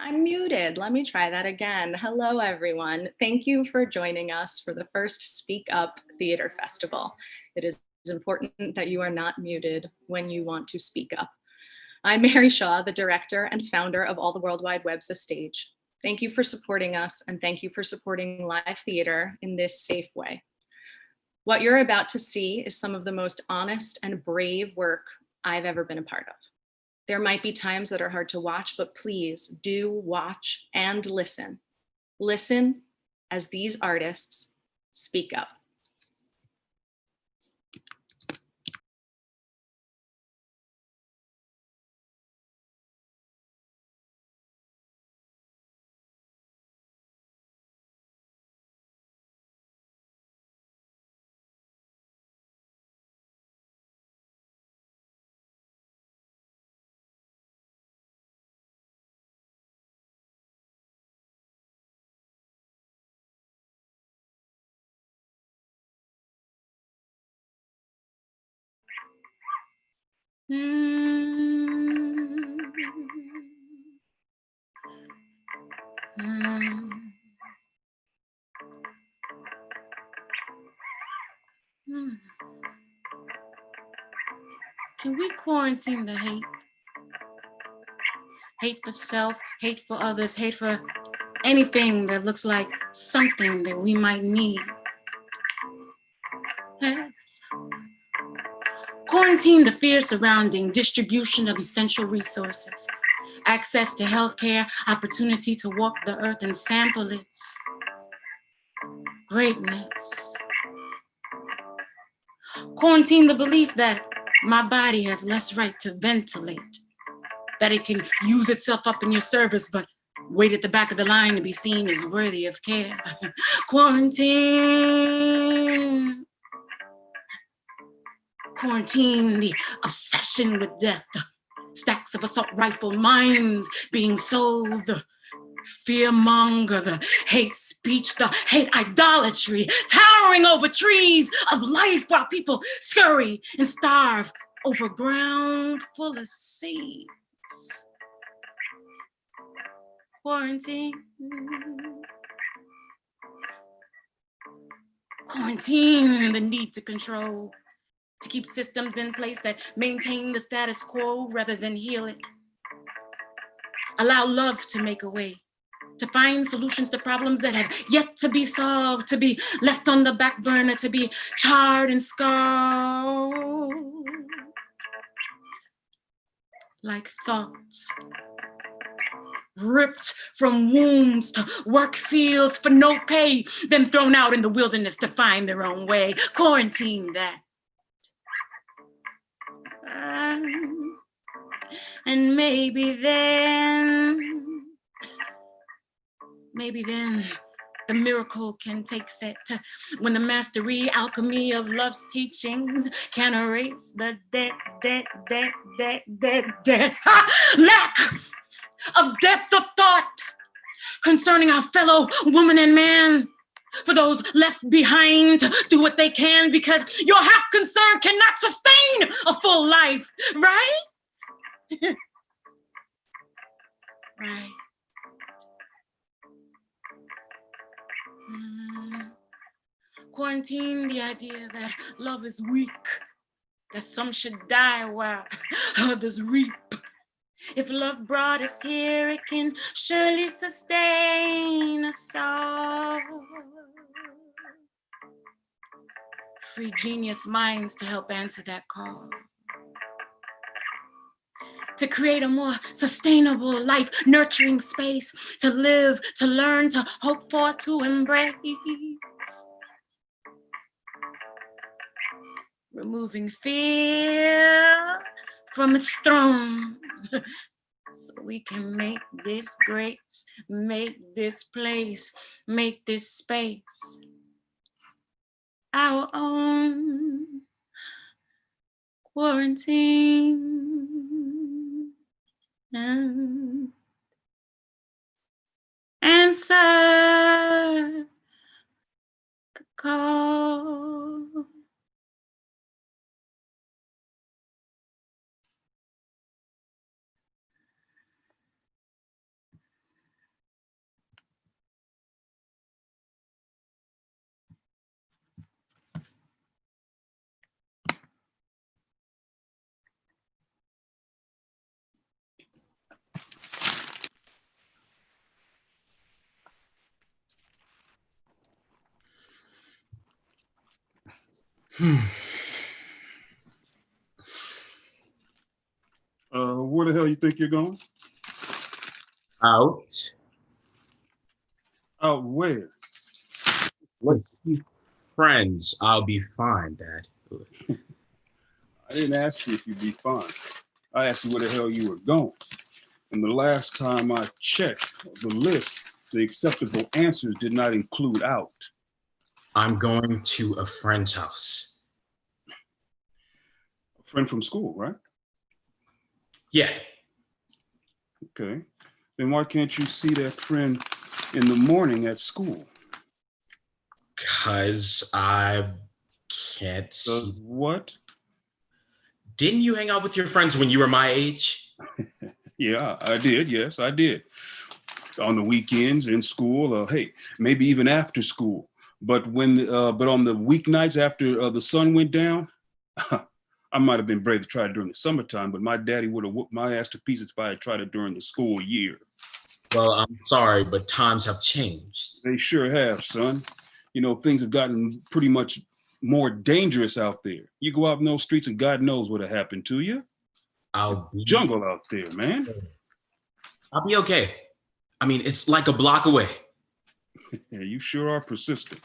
I'm muted. Let me try that again. Hello, everyone. Thank you for joining us for the first Speak Up Theater Festival. It is important that you are not muted when you want to speak up. I'm Mary Shaw, the director and founder of All the World Wide Web's A Stage. Thank you for supporting us, and thank you for supporting live theater in this safe way. What you're about to see is some of the most honest and brave work I've ever been a part of. There might be times that are hard to watch, but please do watch and listen. Listen as these artists speak up. Can we quarantine the hate? Hate for self, hate for others, hate for anything that looks like something that we might need. Yes. Quarantine the fear surrounding distribution of essential resources, access to healthcare, opportunity to walk the earth and sample its greatness. Quarantine the belief that my body has less right to ventilate, that it can use itself up in your service, but wait at the back of the line to be seen as worthy of care. Quarantine. Quarantine the obsession with death, the stacks of assault rifle mines being sold, the fearmonger, the hate speech, the hate idolatry, towering over trees of life while people scurry and starve over ground full of seeds. Quarantine. Quarantine the need to control, to keep systems in place that maintain the status quo rather than heal it. Allow love to make a way, to find solutions to problems that have yet to be solved, to be left on the back burner, to be charred and scarred. Like thoughts ripped from wombs to work fields for no pay, then thrown out in the wilderness to find their own way. Quarantine that. And maybe then the miracle can take set, when the mastery, alchemy of love's teachings can erase the lack of depth of thought concerning our fellow woman and man. For those left behind to do what they can, because your half concern cannot sustain a full life, right? Right. Quarantine the idea that love is weak, that some should die while others reap. If love brought us here, it can surely sustain us all. Free genius minds to help answer that call. To create a more sustainable life, nurturing space, to live, to learn, to hope for, to embrace. Removing fear from its throne, so we can make this grace, make this place, make this space our own. Quarantine and answer the call. Where the hell you think you're going? Out Out where? with friends. I'll be fine, Dad. I didn't ask you if you'd be fine. I asked you where the hell you were going. And the last time I checked the list, the acceptable answers did not include out. I'm going to a friend's house. A friend from school, right? Yeah. Okay. Then why can't you see that friend in the morning at school? Because I can't see. What? Didn't you hang out with your friends when you were my age? Yeah, I did. Yes, I did. On the weekends in school, hey, maybe even after school. But but on the weeknights after the sun went down, I might have been brave to try it during the summertime, but my daddy would have whooped my ass to pieces if I had tried it during the school year. Well, I'm sorry, but times have changed. They sure have, son. You know, things have gotten pretty much more dangerous out there. You go out in those streets and God knows what'll happen to you. I'll be Jungle out there, man. I'll be okay. I mean, it's like a block away. Yeah, you sure are persistent.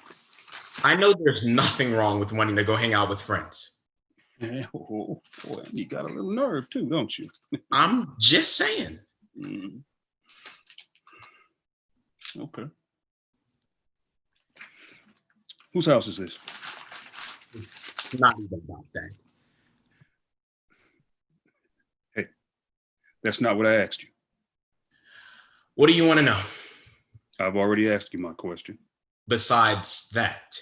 I know there's nothing wrong with wanting to go hang out with friends. Oh, boy, you got a little nerve too, don't you? I'm just saying. Mm. Okay. Whose house is this? Not even about that. Hey, that's not what I asked you. What do you want to know? I've already asked you my question. Besides that.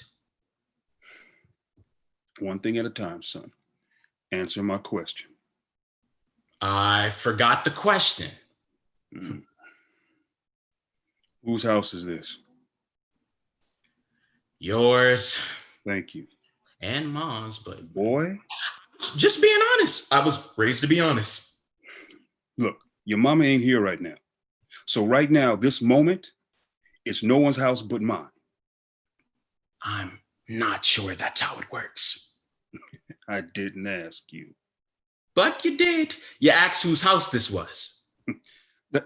One thing at a time, son. Answer my question. I forgot the question. Mm. Whose house is this? Yours. Thank you. And Mom's, but Boy. Just being honest. I was raised to be honest. Look, your mama ain't here right now. So right now, this moment, it's no one's house but mine. I'm not sure that's how it works. I didn't ask you. But you did. You asked whose house this was.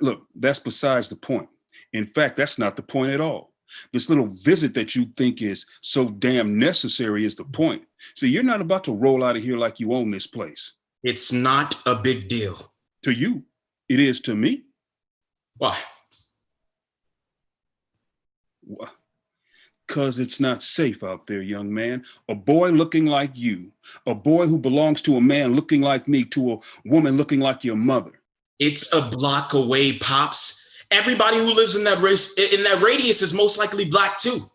Look, that's besides the point. In fact, that's not the point at all. This little visit that you think is so damn necessary is the point. See, you're not about to roll out of here like you own this place. It's not a big deal. To you, it is to me. Why? Because it's not safe out there, young man. A boy looking like you, a boy who belongs to a man looking like me, to a woman looking like your mother. It's a block away, Pops. Everybody who lives in that radius is most likely black too.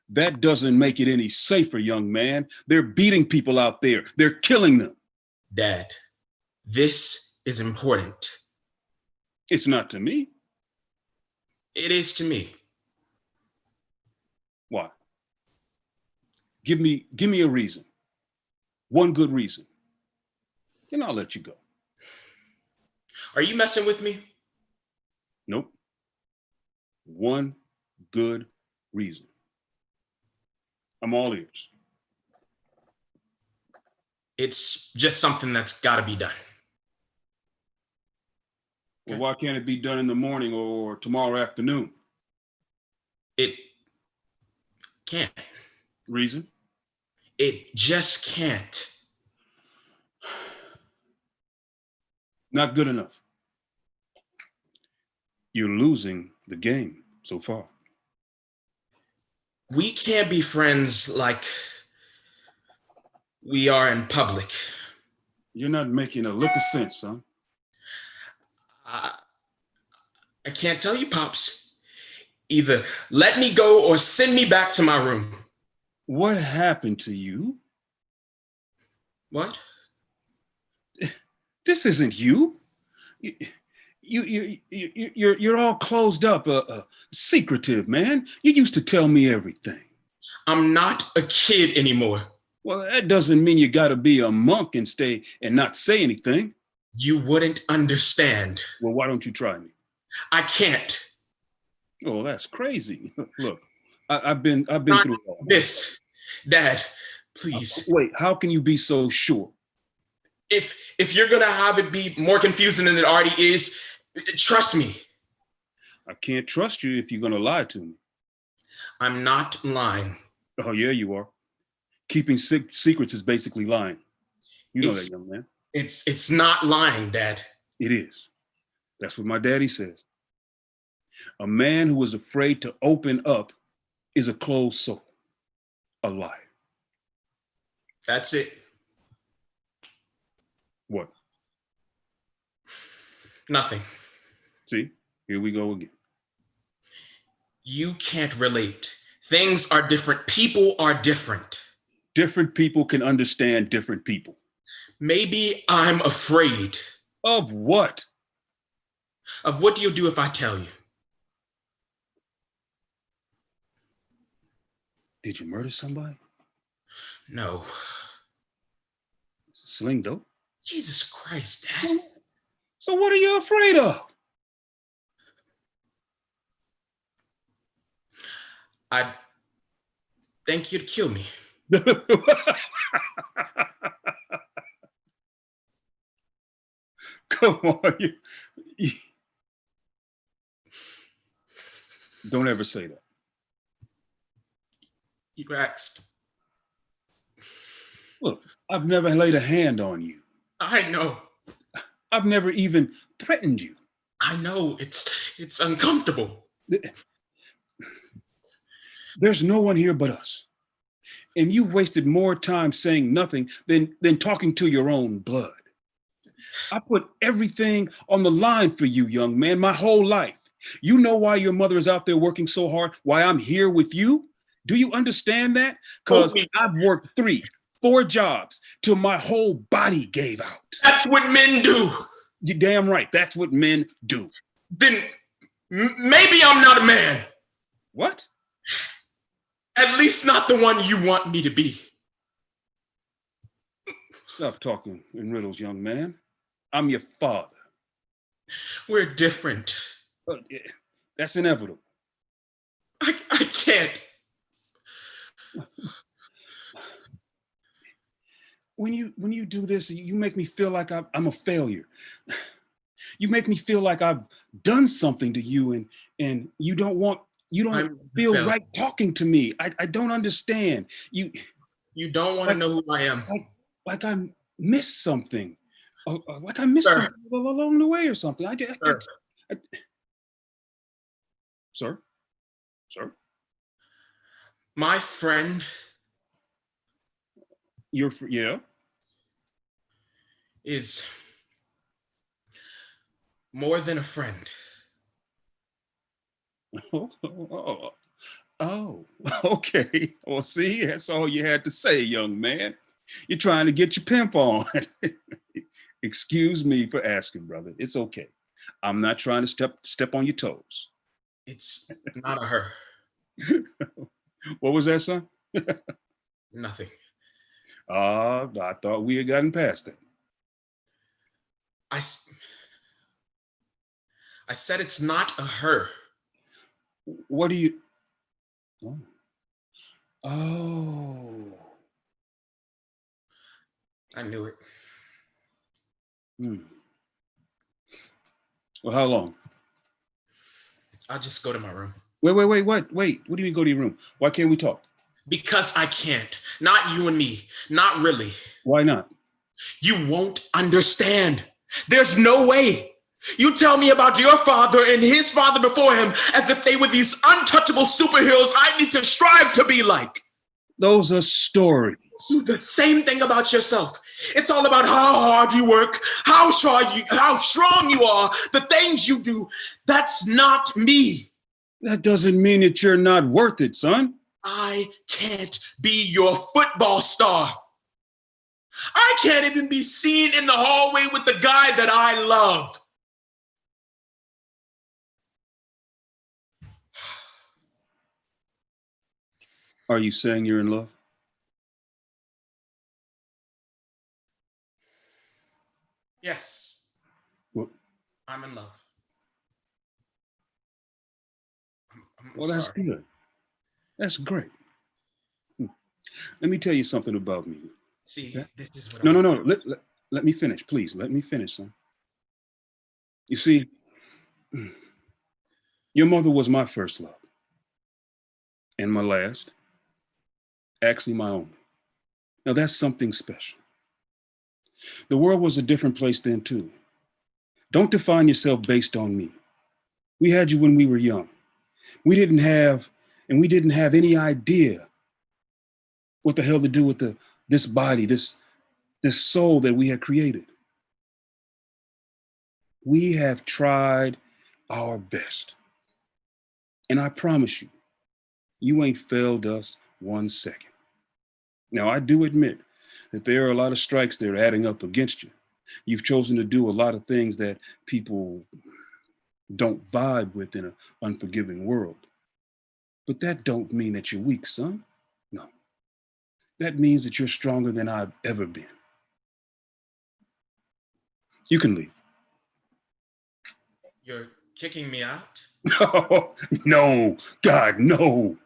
That doesn't make it any safer, young man. They're beating people out there. They're killing them. Dad, this is important. It's not to me. It is to me. Why? Give me a reason. One good reason. Then I'll let you go. Are you messing with me? Nope. One good reason. I'm all ears. It's just something that's got to be done. Well, why can't it be done in the morning or tomorrow afternoon? It can't. Reason? It just can't. Not good enough. You're losing the game so far. We can't be friends like we are in public. You're not making a lick of sense, son. I can't tell you, Pops. Either let me go or send me back to my room. What happened to you? What? This isn't you. You're all closed up, secretive, man. You used to tell me everything. I'm not a kid anymore. Well, that doesn't mean you got to be a monk and stay and not say anything. You wouldn't understand. Well, why don't you try me? I can't. Oh, that's crazy. Look, I've been through all this. Dad, Please. Wait, how can you be so sure? If you're gonna have it be more confusing than it already is, trust me. I can't trust you if you're going to lie to me. I'm not lying. Oh, yeah, you are. Keeping secrets is basically lying. You know It's that, young man. it's not lying, Dad. It is. That's what my daddy says. A man who is afraid to open up is a closed soul, a liar. That's it. What? Nothing. See, here we go again. You can't relate. Things are different. People are different. Different people can understand different people. Maybe I'm afraid. Of what? Of what do you do if I tell you? Did you murder somebody? No. Sling dope? Jesus Christ, Dad. So what are you afraid of? I think you'd kill me. Come on. Don't ever say that. You asked. Look, I've never laid a hand on you. I know. I've never even threatened you. I know. It's uncomfortable. There's no one here but us. And you wasted more time saying nothing than talking to your own blood. I put everything on the line for you, young man, my whole life. You know why your mother is out there working so hard, why I'm here with you? Do you understand that? Because I've worked 3, 4 jobs till my whole body gave out. That's what men do. You're damn right. That's what men do. Then maybe I'm not a man. What? At least not the one you want me to be. Stop talking in riddles, young man. I'm your father. We're different. That's inevitable. I can't. When you do this, you make me feel like I'm a failure. You make me feel like I've done something to you, and you don't feel right talking to me. I don't understand. You don't want to know who I am. Like I missed something. Like I missed something along the way or something. Sir? Sir? My friend. Yeah? Is more than a friend. Oh, okay. Well, see, that's all you had to say, young man. You're trying to get your pimp on. Excuse me for asking, brother. It's okay. I'm not trying to step on your toes. It's not a her. What was that, son? Nothing. I thought we had gotten past that. I said it's not a her. What do you? Oh. I knew it. Well, how long? I'll just go to my room. Wait. What do you mean go to your room? Why can't we talk? Because I can't. Not you and me. Not really. Why not? You won't understand. There's no way. You tell me about your father and his father before him as if they were these untouchable superheroes I need to strive to be like. Those are stories. Do the same thing about yourself. It's all about how hard you work, how strong you are, the things you do. That's not me. That doesn't mean that you're not worth it, son. I can't be your football star. I can't even be seen in the hallway with the guy that I love. Are you saying you're in love? Yes. Well, I'm in love. I'm well, that's sorry. good. That's great. Let me tell you something about me. See, Okay? this is what No, I'm. no, no. Let me finish, please. Let me finish, son. You see, your mother was my first love and my last, actually my only. Now that's something special. The world was a different place then too. Don't define yourself based on me. We had you when we were young. We didn't have any idea what the hell to do with this body, this soul that we had created. We have tried our best. And I promise you, you ain't failed us 1 second. Now, I do admit that there are a lot of strikes that are adding up against you. You've chosen to do a lot of things that people don't vibe with in an unforgiving world. But that don't mean that you're weak, son. No. That means that you're stronger than I've ever been. You can leave. You're kicking me out? No, God, no.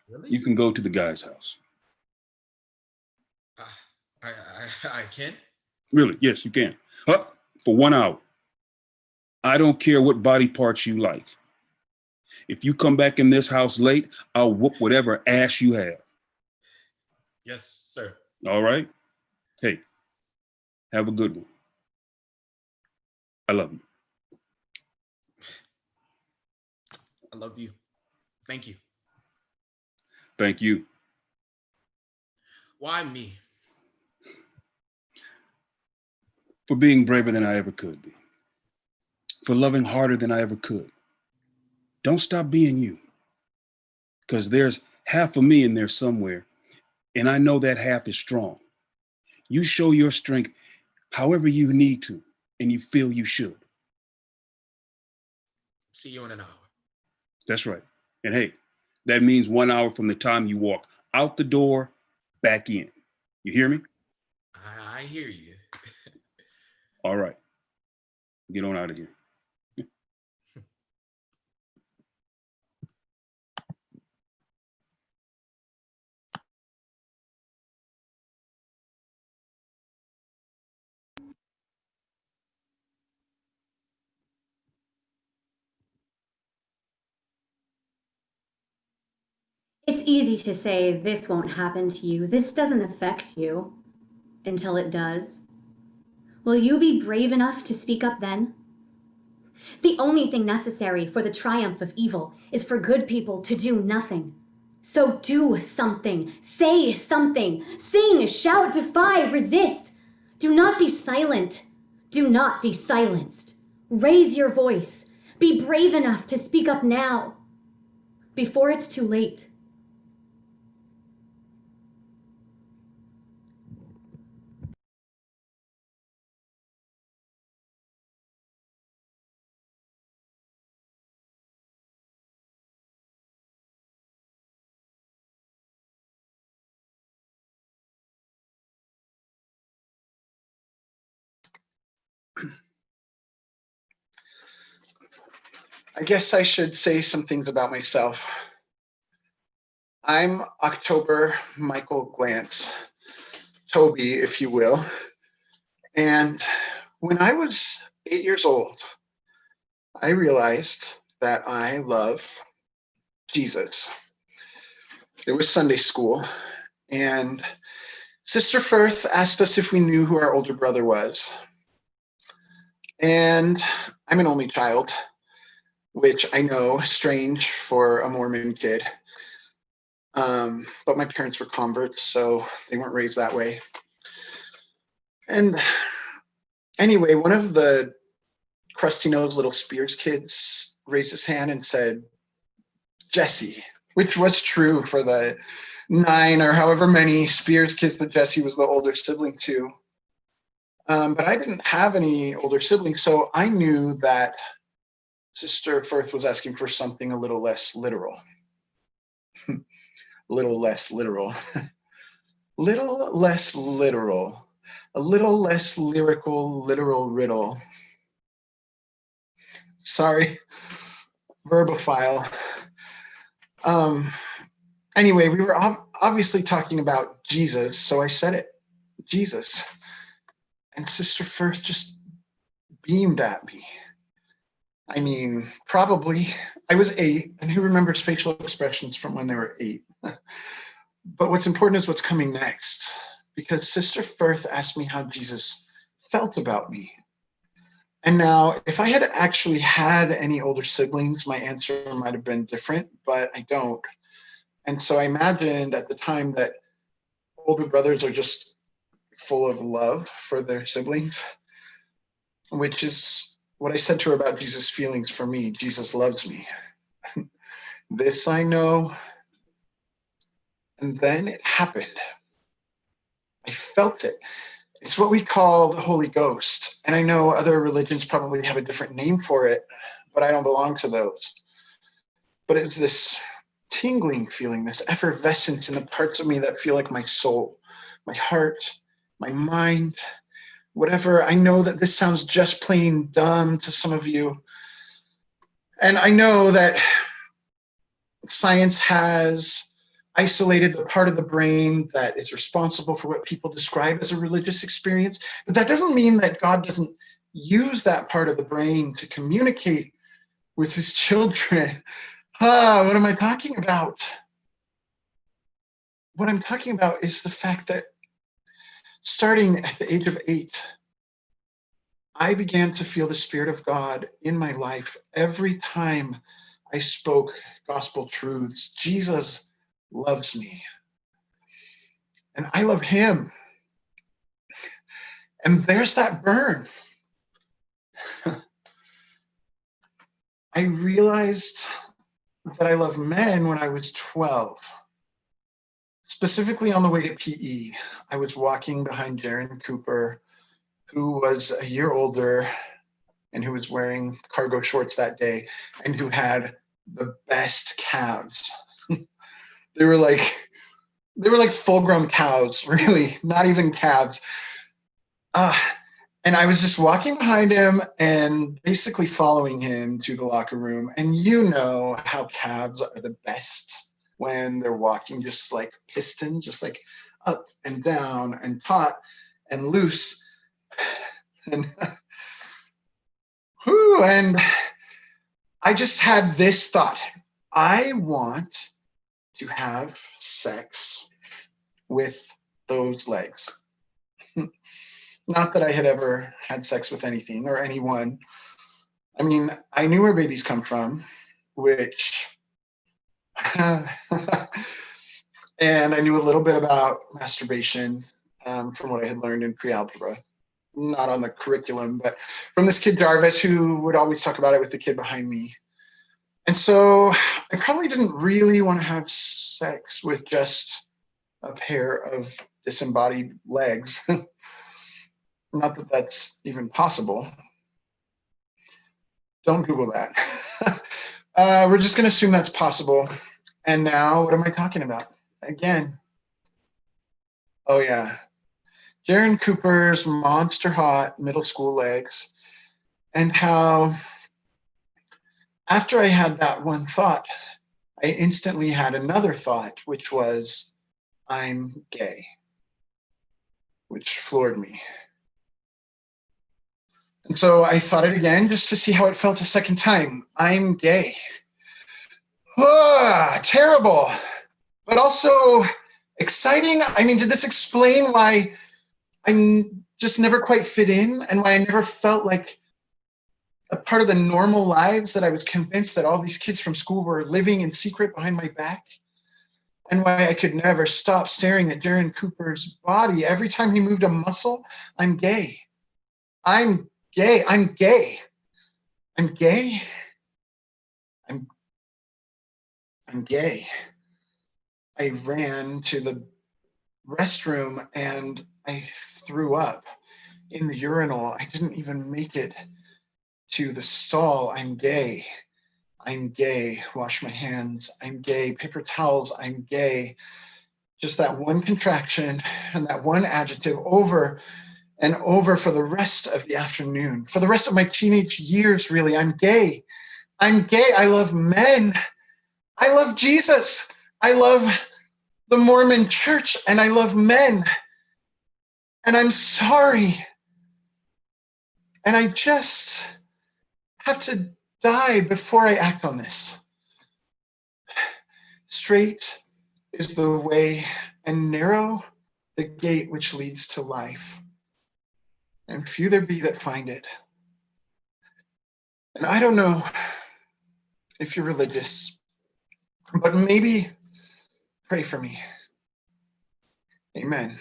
Really? You can go to the guy's house. I can? Really, yes, you can. For 1 hour. I don't care what body parts you like. If you come back in this house late, I'll whoop whatever ass you have. Yes, sir. All right? Hey, have a good one. I love you. I love you. Thank you. Thank you. Why me? For being braver than I ever could be. For loving harder than I ever could. Don't stop being you. Because there's half of me in there somewhere, and I know that half is strong. You show your strength however you need to, and you feel you should. See you in an hour. That's right. And hey, that means 1 hour from the time you walk out the door, back in. You hear me? I hear you. All right. Get on out of here. It's easy to say this won't happen to you, this doesn't affect you, until it does. Will you be brave enough to speak up then? The only thing necessary for the triumph of evil is for good people to do nothing. So do something, say something, sing, shout, defy, resist. Do not be silent. Do not be silenced. Raise your voice. Be brave enough to speak up now, before it's too late. I guess I should say some things about myself. I'm October Michael Glantz, Toby, if you will. And when I was 8 years old, I realized that I love Jesus. It was Sunday school, and Sister Firth asked us if we knew who our older brother was. And I'm an only child, which I know is strange for a Mormon kid. But my parents were converts, so they weren't raised that way. And anyway, one of the crusty-nosed little Spears kids raised his hand and said, Jesse, which was true for the 9 or however many Spears kids that Jesse was the older sibling to. But I didn't have any older siblings, so I knew that Sister Firth was asking for something a little less literal. Little less literal. Little less literal. A little less lyrical, literal riddle. Sorry, verbophile. Anyway, we were obviously talking about Jesus, so I said it, Jesus. And Sister Firth just beamed at me. I mean, probably, I was 8, and who remembers facial expressions from when they were 8? But what's important is what's coming next, because Sister Firth asked me how Jesus felt about me. And now, if I had actually had any older siblings, my answer might have been different, but I don't. And so I imagined at the time that older brothers are just full of love for their siblings, which is what I said to her about Jesus' feelings for me. Jesus loves me. This I know. And then it happened. I felt it. It's what we call the Holy Ghost. And I know other religions probably have a different name for it, but I don't belong to those. But it's this tingling feeling, this effervescence in the parts of me that feel like my soul, my heart, my mind, whatever. I know that this sounds just plain dumb to some of you. And I know that science has isolated the part of the brain that is responsible for what people describe as a religious experience. But that doesn't mean that God doesn't use that part of the brain to communicate with his children. What am I talking about? What I'm talking about is the fact that starting at the age of 8, I began to feel the Spirit of God in my life every time I spoke gospel truths. Jesus loves me, and I love him. And there's that burn. I realized that I love men when I was 12. Specifically on the way to PE, I was walking behind Jaron Cooper, who was a year older and who was wearing cargo shorts that day and who had the best calves. They were like full-grown cows, really, not even calves. And I was just walking behind him and basically following him to the locker room. And you know how calves are the best when they're walking, just like pistons, just like up and down and taut and loose. And, and I just had this thought. I want to have sex with those legs. Not that I had ever had sex with anything or anyone. I mean, I knew where babies come from, which, and I knew a little bit about masturbation from what I had learned in pre-algebra. Not on the curriculum, but from this kid Jarvis who would always talk about it with the kid behind me. And so I probably didn't really want to have sex with just a pair of disembodied legs. Not that that's even possible. Don't Google that. We're just going to assume that's possible. And now, what am I talking about? Again. Oh, yeah. Jaron Cooper's monster hot middle school legs. And how, after I had that one thought, I instantly had another thought, which was, I'm gay. Which floored me. And so I thought it again just to see how it felt a second time. I'm gay. Terrible, but also exciting. I mean, did this explain why I just never quite fit in and why I never felt like a part of the normal lives that I was convinced that all these kids from school were living in secret behind my back? And why I could never stop staring at Jaron Cooper's body. Every time he moved a muscle, I'm gay. I'm gay. I'm gay. I'm gay. I'm gay. I ran to the restroom and I threw up in the urinal. I didn't even make it to the stall. I'm gay. I'm gay. Wash my hands. I'm gay. Paper towels. I'm gay. Just that one contraction and that one adjective over and over for the rest of the afternoon, for the rest of my teenage years, really. I'm gay. I'm gay. I love men. I love Jesus. I love the Mormon church and I love men. And I'm sorry. And I just have to die before I act on this. Straight is the way and narrow the gate which leads to life. And few there be that find it. And I don't know if you're religious, but maybe pray for me. Amen.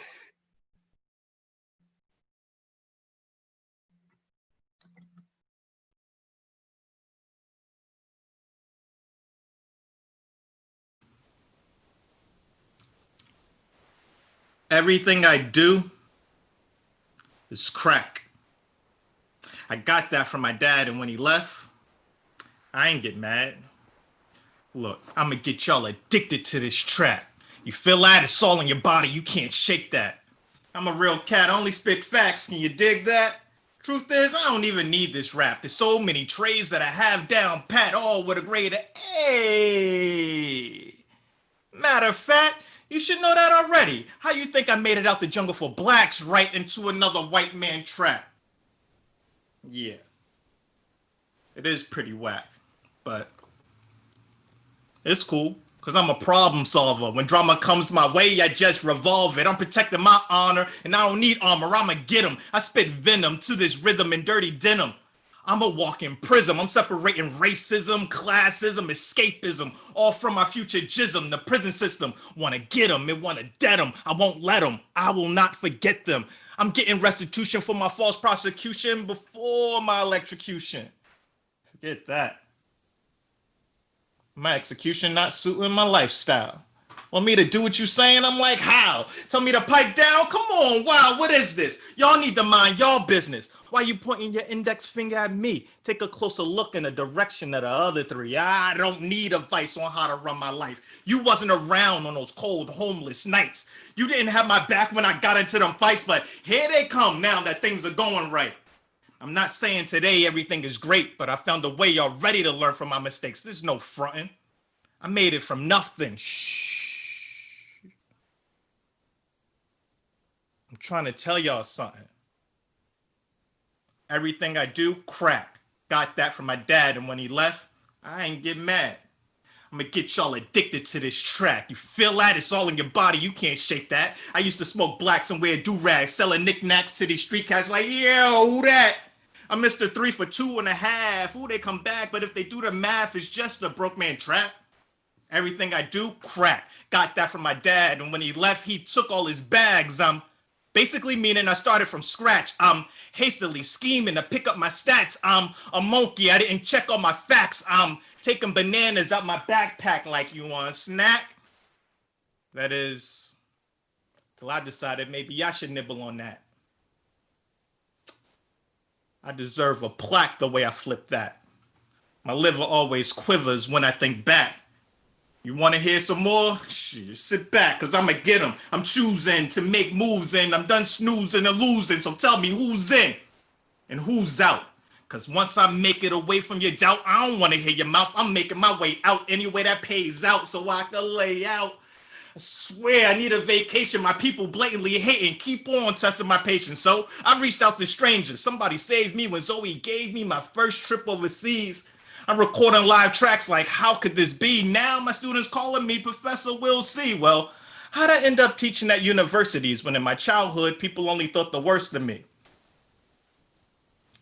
Everything I do is crack. I got that from my dad, and when he left, I ain't get mad. Look, I'm gonna get y'all addicted to this track. You feel that? It's all in your body. You can't shake that. I'm a real cat. I only spit facts. Can you dig that? Truth is, I don't even need this rap. There's so many trades that I have down pat, all with a grade of A. Matter of fact, you should know that already. How you think I made it out the jungle for blacks right into another white man trap? Yeah. It is pretty whack, but it's cool, because I'm a problem solver. When drama comes my way, I just revolve it. I'm protecting my honor, and I don't need armor. I'ma get 'em. I spit venom to this rhythm in dirty denim. I'm a walking prism. I'm separating racism, classism, escapism, all from my future jism. The prison system wanna get 'em, it wanna dead 'em. I won't let 'em. I will not forget them. I'm getting restitution for my false prosecution before my electrocution. Forget that. My execution not suiting my lifestyle. Want me to do what you saying? I'm like, how? Tell me to pipe down? Come on, wow, what is this? Y'all need to mind y'all business. Why you pointing your index finger at me? Take a closer look in the direction of the other three. I don't need advice on how to run my life. You wasn't around on those cold, homeless nights. You didn't have my back when I got into them fights, but here they come now that things are going right. I'm not saying today everything is great, but I found a way y'all ready to learn from my mistakes. There's no fronting. I made it from nothing. Shh. I'm trying to tell y'all something. Everything I do, crack. Got that from my dad, and when he left, I ain't get mad. I'm gonna get y'all addicted to this track. You feel that? It's all in your body. You can't shake that. I used to smoke blacks and wear do-rags, selling knickknacks to these street cats like, yo, who that? I'm Mr. 3 for 2.5. Ooh, they come back, but if they do the math, it's just a broke man trap. Everything I do, crack. Got that from my dad, and when he left, he took all his bags. Basically meaning I started from scratch. I'm hastily scheming to pick up my stats. I'm a monkey. I didn't check all my facts. I'm taking bananas out my backpack like you want a snack. That is, till I decided maybe I should nibble on that. I deserve a plaque the way I flipped that. My liver always quivers when I think back. You want to hear some more? Shit, sit back, because I'm going to get them. I'm choosing to make moves, and I'm done snoozing and losing. So tell me who's in and who's out. Because once I make it away from your doubt, I don't want to hear your mouth. I'm making my way out any way that pays out so I can lay out. I swear I need a vacation. My people blatantly hating. Keep on testing my patience. So I reached out to strangers. Somebody saved me when Zoe gave me my first trip overseas. I'm recording live tracks like, how could this be? Now my students calling me Professor Will C. Well, how'd I end up teaching at universities when in my childhood, people only thought the worst of me?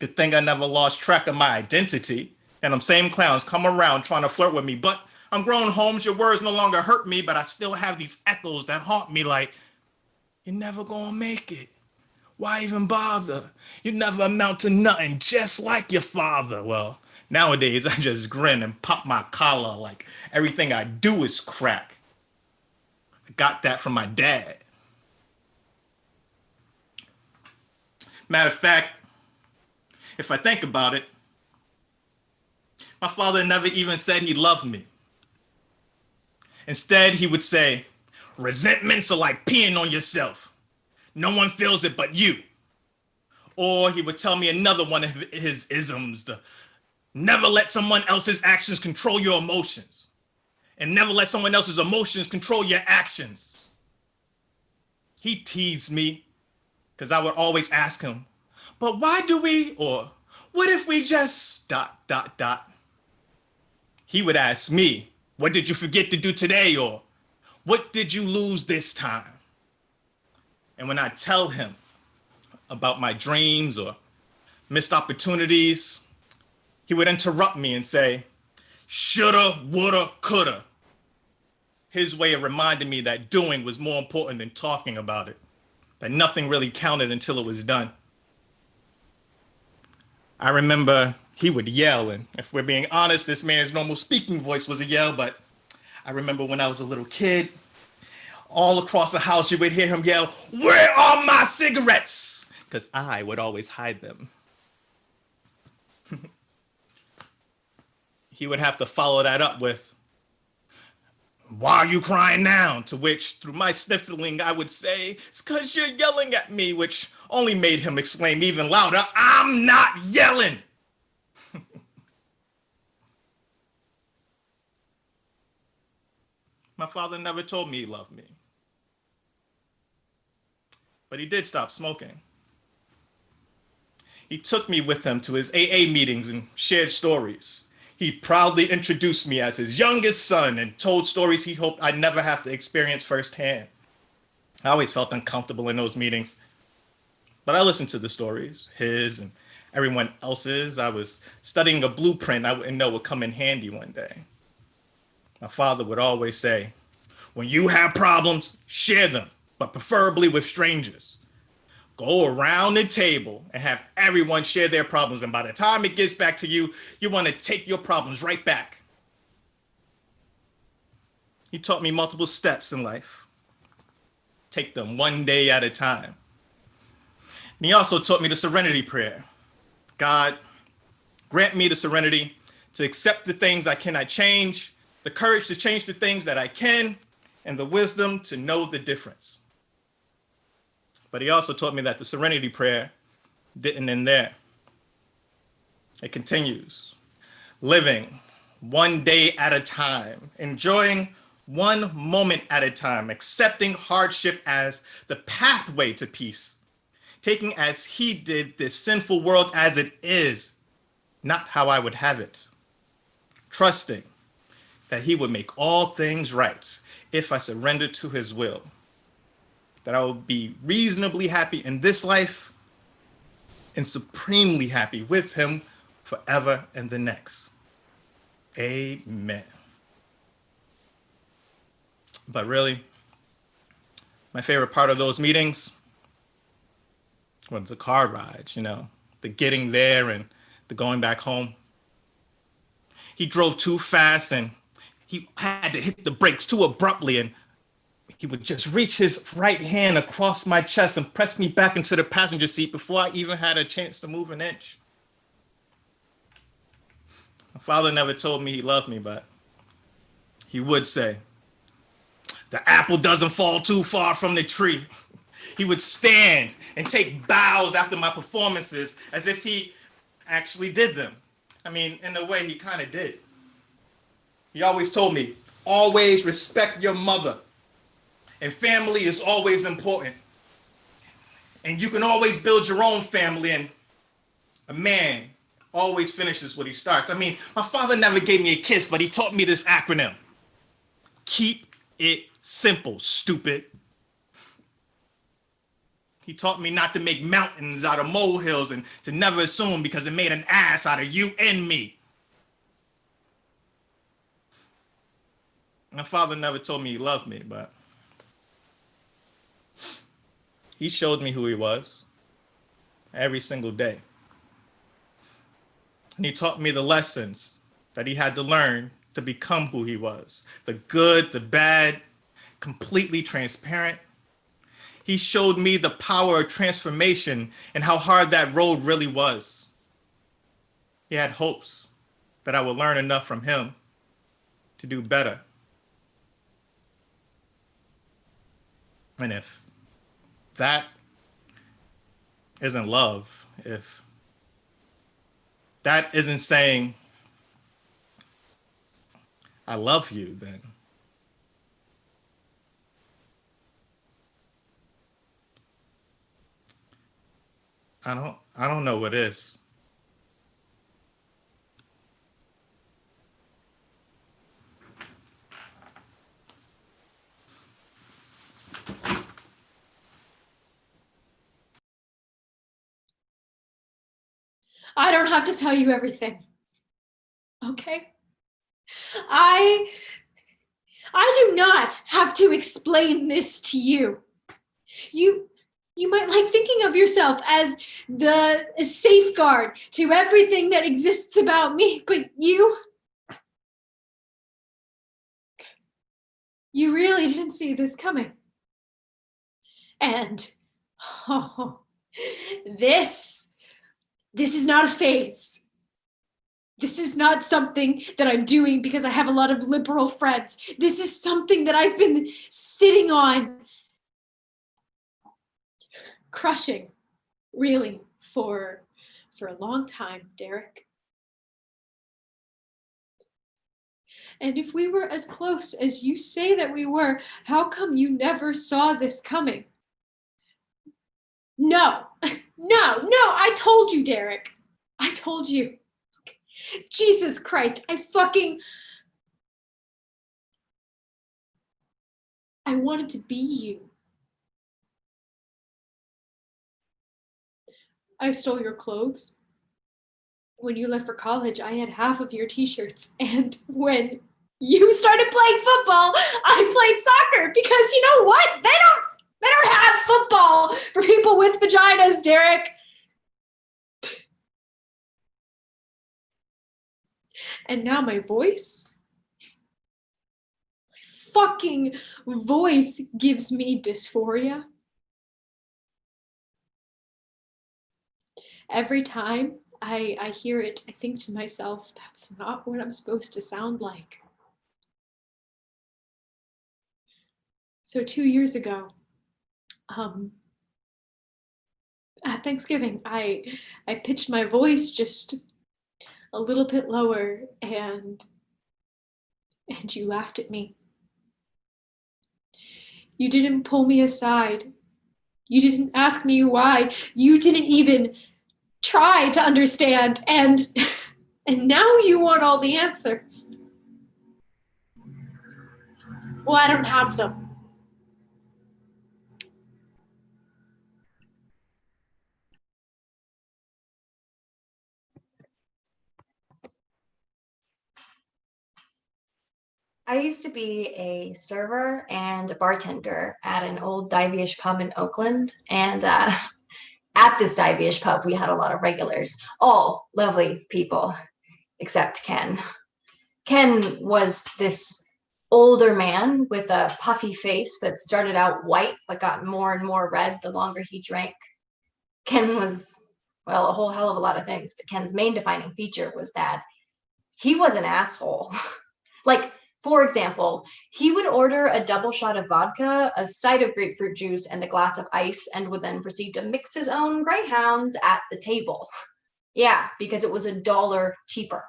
Good thing I never lost track of my identity. And them same clowns come around trying to flirt with me. But I'm grown, Holmes. Your words no longer hurt me, but I still have these echoes that haunt me like, you're never gonna make it. Why even bother? You never amount to nothing, just like your father. Well, nowadays, I just grin and pop my collar like everything I do is crack. I got that from my dad. Matter of fact, if I think about it, my father never even said he loved me. Instead, he would say, resentments are like peeing on yourself. No one feels it but you. Or he would tell me another one of his isms, the never let someone else's actions control your emotions. and never let someone else's emotions control your actions. He teased me because I would always ask him, but why do we, or what if we just ... He would ask me, what did you forget to do today? Or what did you lose this time? And when I tell him about my dreams or missed opportunities, he would interrupt me and say, shoulda, woulda, coulda. His way of reminding me that doing was more important than talking about it, that nothing really counted until it was done. I remember he would yell, and if we're being honest, this man's normal speaking voice was a yell, but I remember when I was a little kid, all across the house, you would hear him yell, where are my cigarettes? Because I would always hide them. He would have to follow that up with, why are you crying now? To which, through my sniffling, I would say, it's because you're yelling at me, which only made him exclaim even louder, I'm not yelling. My father never told me he loved me. But he did stop smoking. He took me with him to his AA meetings and shared stories. He proudly introduced me as his youngest son and told stories he hoped I'd never have to experience firsthand. I always felt uncomfortable in those meetings, but I listened to the stories, his and everyone else's. I was studying a blueprint I wouldn't know would come in handy one day. My father would always say, when you have problems, share them, but preferably with strangers. Go around the table and have everyone share their problems. And by the time it gets back to you, you want to take your problems right back. He taught me multiple steps in life. Take them one day at a time. And he also taught me the serenity prayer. God, grant me the serenity to accept the things I cannot change, the courage to change the things that I can, and the wisdom to know the difference. But he also taught me that the serenity prayer didn't end there. It continues. Living one day at a time, enjoying one moment at a time, accepting hardship as the pathway to peace, taking as he did this sinful world as it is, not how I would have it, trusting that he would make all things right if I surrendered to his will, that I would be reasonably happy in this life and supremely happy with him forever and the next. Amen. But really, my favorite part of those meetings was the car rides, the getting there and the going back home. He drove too fast and he had to hit the brakes too abruptly, and he would just reach his right hand across my chest and press me back into the passenger seat before I even had a chance to move an inch. My father never told me he loved me, but he would say, the apple doesn't fall too far from the tree. He would stand and take bows after my performances as if he actually did them. I mean, in a way, he kind of did. He always told me, always respect your mother. And family is always important. And you can always build your own family. And a man always finishes what he starts. I mean, my father never gave me a kiss, but he taught me this acronym. Keep it simple, stupid. He taught me not to make mountains out of molehills and to never assume because it made an ass out of you and me. My father never told me he loved me, but he showed me who he was every single day. And he taught me the lessons that he had to learn to become who he was. The good, the bad, completely transparent. He showed me the power of transformation and how hard that road really was. He had hopes that I would learn enough from him to do better. And if that isn't love, if that isn't saying, I love you, then I don't know what is. I don't have to tell you everything. Okay? I do not have to explain this to you. You might like thinking of yourself as the safeguard to everything that exists about me, but you really didn't see this coming. And oh, this is not a phase. This is not something that I'm doing because I have a lot of liberal friends. This is something that I've been sitting on, crushing, really, for a long time, Derek. And if we were as close as you say that we were, how come you never saw this coming? No, I told you, Derek. I told you. Jesus Christ, I wanted to be you. I stole your clothes. When you left for college, I had half of your t-shirts. And when you started playing football, I played soccer because you know what? They don't have football for people with vaginas, Derek. And now my voice, my fucking voice gives me dysphoria. Every time I hear it, I think to myself, that's not what I'm supposed to sound like. So 2 years ago, at Thanksgiving, I pitched my voice just a little bit lower, and you laughed at me. You didn't pull me aside. You didn't ask me why. You didn't even try to understand, and now you want all the answers. Well, I don't have them. I used to be a server and a bartender at an old divey-ish pub in Oakland. And at this divey-ish pub, we had a lot of regulars, all lovely people, except Ken. Ken was this older man with a puffy face that started out white but got more and more red the longer he drank. Ken was, well, a whole hell of a lot of things, but Ken's main defining feature was that he was an asshole. Like, for example, he would order a double shot of vodka, a side of grapefruit juice, and a glass of ice, and would then proceed to mix his own greyhounds at the table. Yeah, because it was $1 cheaper.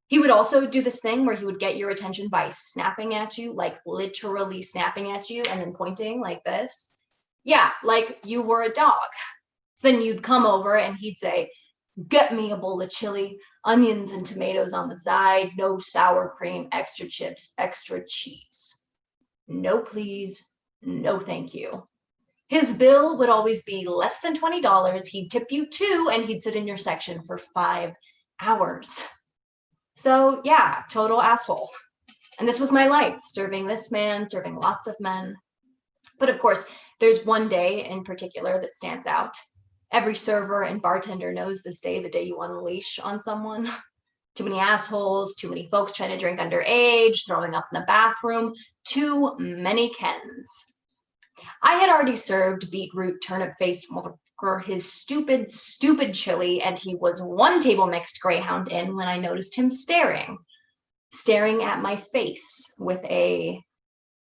He would also do this thing where he would get your attention by snapping at you, like literally snapping at you, and then pointing like this. Yeah, like you were a dog. So then you'd come over and he'd say, "Get me a bowl of chili, onions and tomatoes on the side, no sour cream, extra chips, extra cheese." No, please. No, thank you. His bill would always be less than $20. He'd tip you $2, and he'd sit in your section for 5 hours. So yeah, total asshole. And this was my life, serving this man, serving lots of men. But of course, there's one day in particular that stands out. Every server and bartender knows this day, the day you unleash on someone. Too many assholes, too many folks trying to drink underage, throwing up in the bathroom, too many Kens. I had already served beetroot turnip-faced motherfucker his stupid, stupid chili, and he was 1 table mixed greyhound in when I noticed him staring at my face with a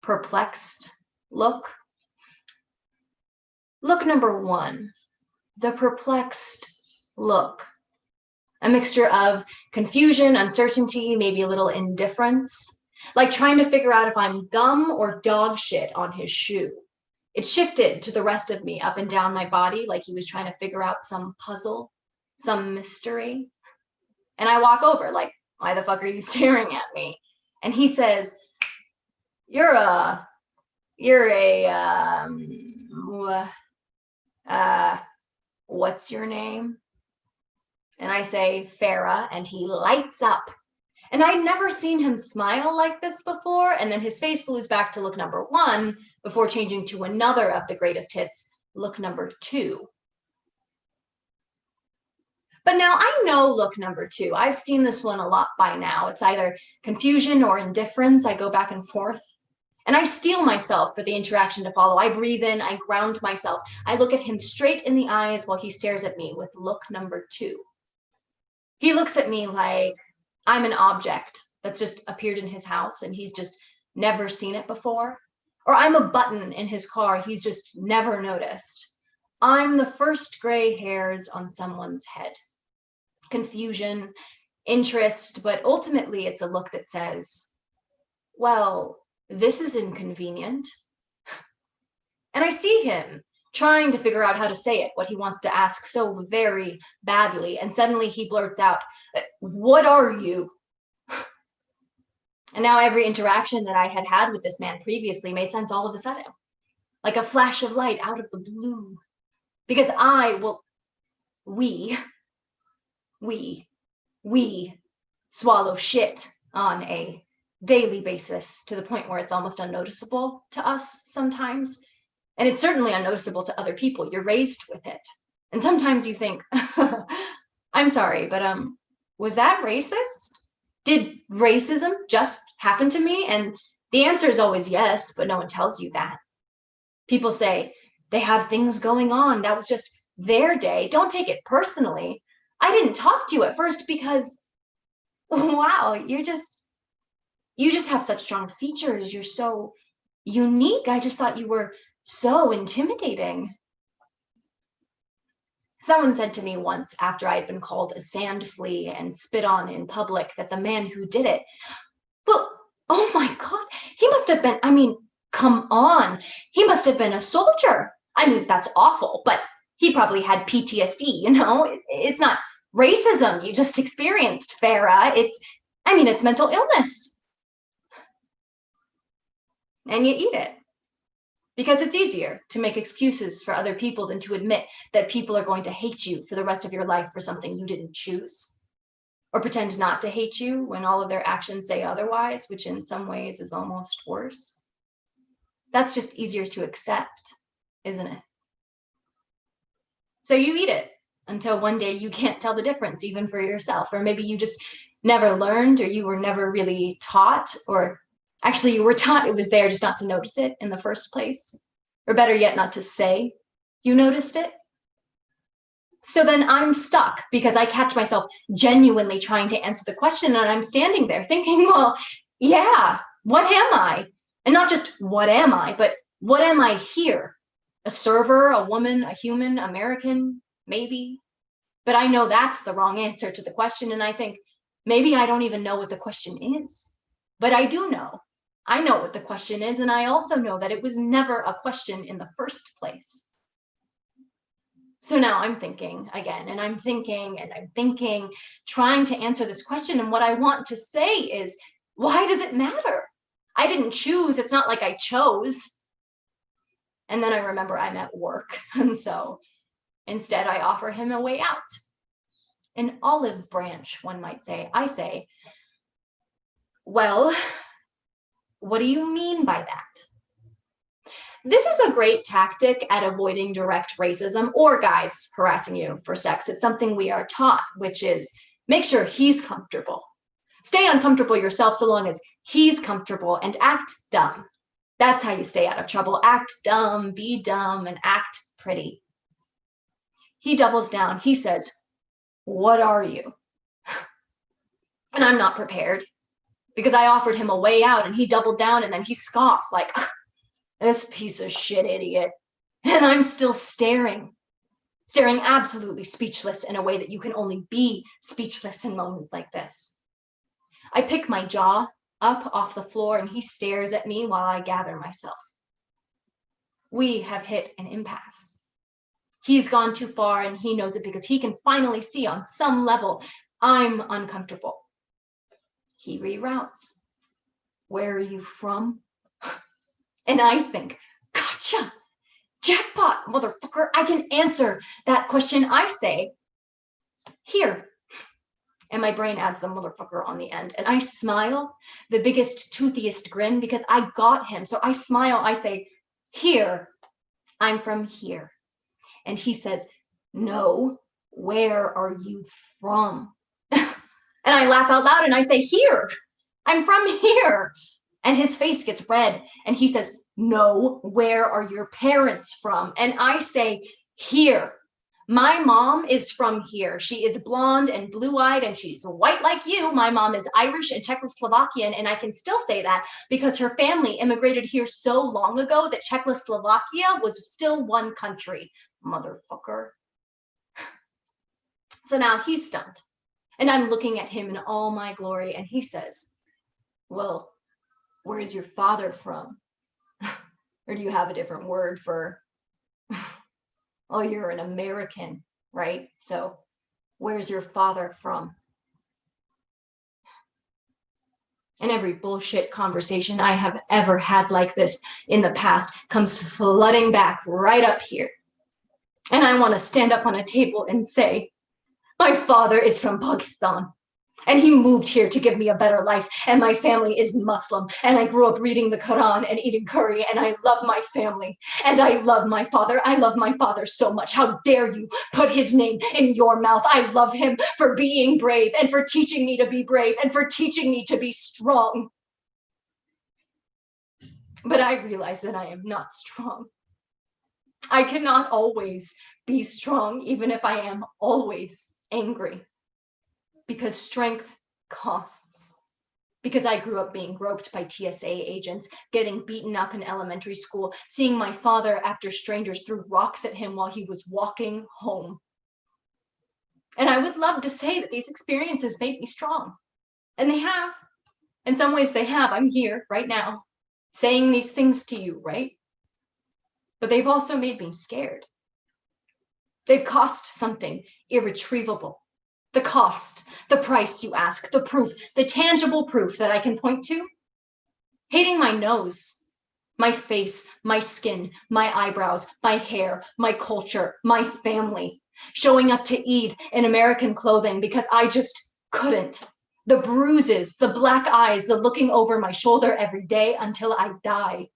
perplexed look. Look number 1. The perplexed look. A mixture of confusion, uncertainty, maybe a little indifference, like trying to figure out if I'm gum or dog shit on his shoe. It shifted to the rest of me, up and down my body, like he was trying to figure out some puzzle, some mystery. And I walk over, like, why the fuck are you staring at me? And he says, you're a, what's your name? And I say, Farah, and he lights up. And I'd never seen him smile like this before. And then his face glues back to look number 1 before changing to another of the greatest hits, look number 2. But now I know look number 2. I've seen this one a lot by now. It's either confusion or indifference. I go back and forth. And I steel myself for the interaction to follow. I breathe in, I ground myself. I look at him straight in the eyes while he stares at me with look number 2. He looks at me like I'm an object that's just appeared in his house and he's just never seen it before. Or I'm a button in his car he's just never noticed. I'm the first gray hairs on someone's head. Confusion, interest, but ultimately it's a look that says, well, this is inconvenient. And I see him trying to figure out how to say it, what he wants to ask so very badly. And suddenly he blurts out, what are you? And now every interaction that I had had with this man previously made sense all of a sudden, like a flash of light out of the blue. Because we swallow shit on a daily basis to the point where it's almost unnoticeable to us sometimes. And it's certainly unnoticeable to other people. You're raised with it. And sometimes you think, I'm sorry, but was that racist? Did racism just happen to me? And the answer is always yes, but no one tells you that. People say they have things going on. That was just their day. Don't take it personally. I didn't talk to you at first because, wow, you just have such strong features. You're so unique. I just thought you were so intimidating. Someone said to me once after I had been called a sand flea and spit on in public that the man who did it, well, oh my God, he must have been, I mean, come on, he must have been a soldier. I mean, that's awful, but he probably had PTSD, you know? It's not racism you just experienced, Farah. It's mental illness. And you eat it. Because it's easier to make excuses for other people than to admit that people are going to hate you for the rest of your life for something you didn't choose. Or pretend not to hate you when all of their actions say otherwise, which in some ways is almost worse. That's just easier to accept, isn't it? So you eat it until one day you can't tell the difference even for yourself, or maybe you just never learned, or you were never really taught, or actually you were taught it was there just not to notice it in the first place, or better yet, not to say you noticed it. So then I'm stuck because I catch myself genuinely trying to answer the question, and I'm standing there thinking, well, yeah, what am I? And not just what am I, but what am I here? A server, a woman, a human, American, maybe. But I know that's the wrong answer to the question, and I think maybe I don't even know what the question is. But I do know. I know what the question is, and I also know that it was never a question in the first place. So now I'm thinking again, and I'm thinking, and I'm thinking, trying to answer this question. And what I want to say is, why does it matter? I didn't choose. It's not like I chose. And then I remember I'm at work. And so instead, I offer him a way out. An olive branch, one might say. I say, well, what do you mean by that? This is a great tactic at avoiding direct racism or guys harassing you for sex. It's something we are taught, which is make sure he's comfortable. Stay uncomfortable yourself so long as he's comfortable, and act dumb. That's how you stay out of trouble. Act dumb, be dumb, and act pretty. He doubles down. He says, what are you? And I'm not prepared because I offered him a way out, and he doubled down, and then he scoffs like, this piece of shit idiot. And I'm still staring absolutely speechless in a way that you can only be speechless in moments like this. I pick my jaw up off the floor, and he stares at me while I gather myself. We have hit an impasse. He's gone too far and he knows it because he can finally see on some level I'm uncomfortable. He reroutes. Where are you from? And I think, gotcha, jackpot, motherfucker. I can answer that question. I say, here. And my brain adds the motherfucker on the end. And I smile, the biggest, toothiest grin, because I got him. So I smile, I say, here, I'm from here. And he says, no, where are you from? And I laugh out loud and I say, here, I'm from here. And his face gets red and he says, no, where are your parents from? And I say, here. My mom is from here. She is blonde and blue-eyed and she's white like you. My mom is Irish and Czechoslovakian, and I can still say that because her family immigrated here so long ago that Czechoslovakia was still one country, motherfucker. So now he's stunned, and I'm looking at him in all my glory, and he says, well, where's your father from? Or do you have a different word for... Oh, you're an American, right? So where's your father from? And every bullshit conversation I have ever had like this in the past comes flooding back right up here. And I want to stand up on a table and say, my father is from Pakistan. And he moved here to give me a better life. And my family is Muslim. And I grew up reading the Quran and eating curry. And I love my family. And I love my father. I love my father so much. How dare you put his name in your mouth? I love him for being brave and for teaching me to be brave and for teaching me to be strong. But I realize that I am not strong. I cannot always be strong, even if I am always angry. Because strength costs. Because I grew up being groped by TSA agents, getting beaten up in elementary school, seeing my father after strangers threw rocks at him while he was walking home. And I would love to say that these experiences made me strong. And they have. In some ways they have. I'm here right now saying these things to you, right? But they've also made me scared. They've cost something irretrievable. The cost, the price you ask, the proof, the tangible proof that I can point to. Hating my nose, my face, my skin, my eyebrows, my hair, my culture, my family. Showing up to Eid in American clothing because I just couldn't. The bruises, the black eyes, the looking over my shoulder every day until I die.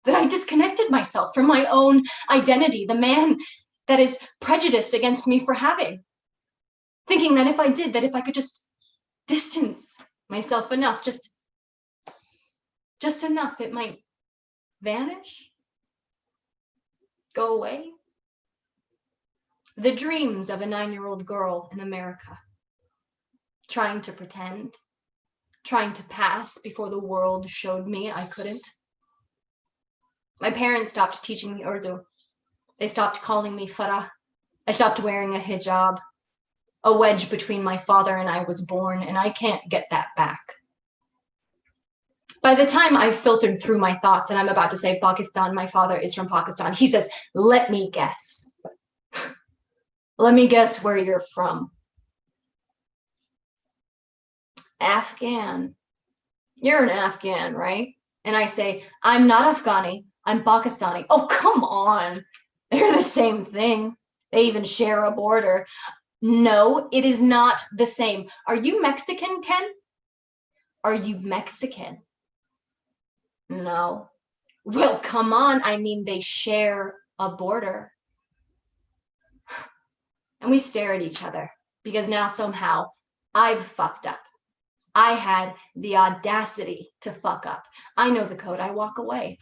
That I disconnected myself from my own identity, the man that is prejudiced against me for having. Thinking that if I did, that if I could just distance myself enough, just enough, it might vanish, go away. The dreams of a 9-year-old girl in America, trying to pretend, trying to pass before the world showed me I couldn't. My parents stopped teaching me Urdu. They stopped calling me Farah. I stopped wearing a hijab. A wedge between my father and I was born, and I can't get that back. By the time I've filtered through my thoughts and I'm about to say Pakistan, my father is from Pakistan, he says, let me guess. Let me guess where you're from. Afghan. You're an Afghan, right? And I say, I'm not Afghani, I'm Pakistani. Oh, come on. They're the same thing. They even share a border. No, it is not the same. Are you Mexican, Ken? Are you Mexican? No. Well, come on. I mean, they share a border. And we stare at each other because now somehow I've fucked up. I had the audacity to fuck up. I know the code. I walk away.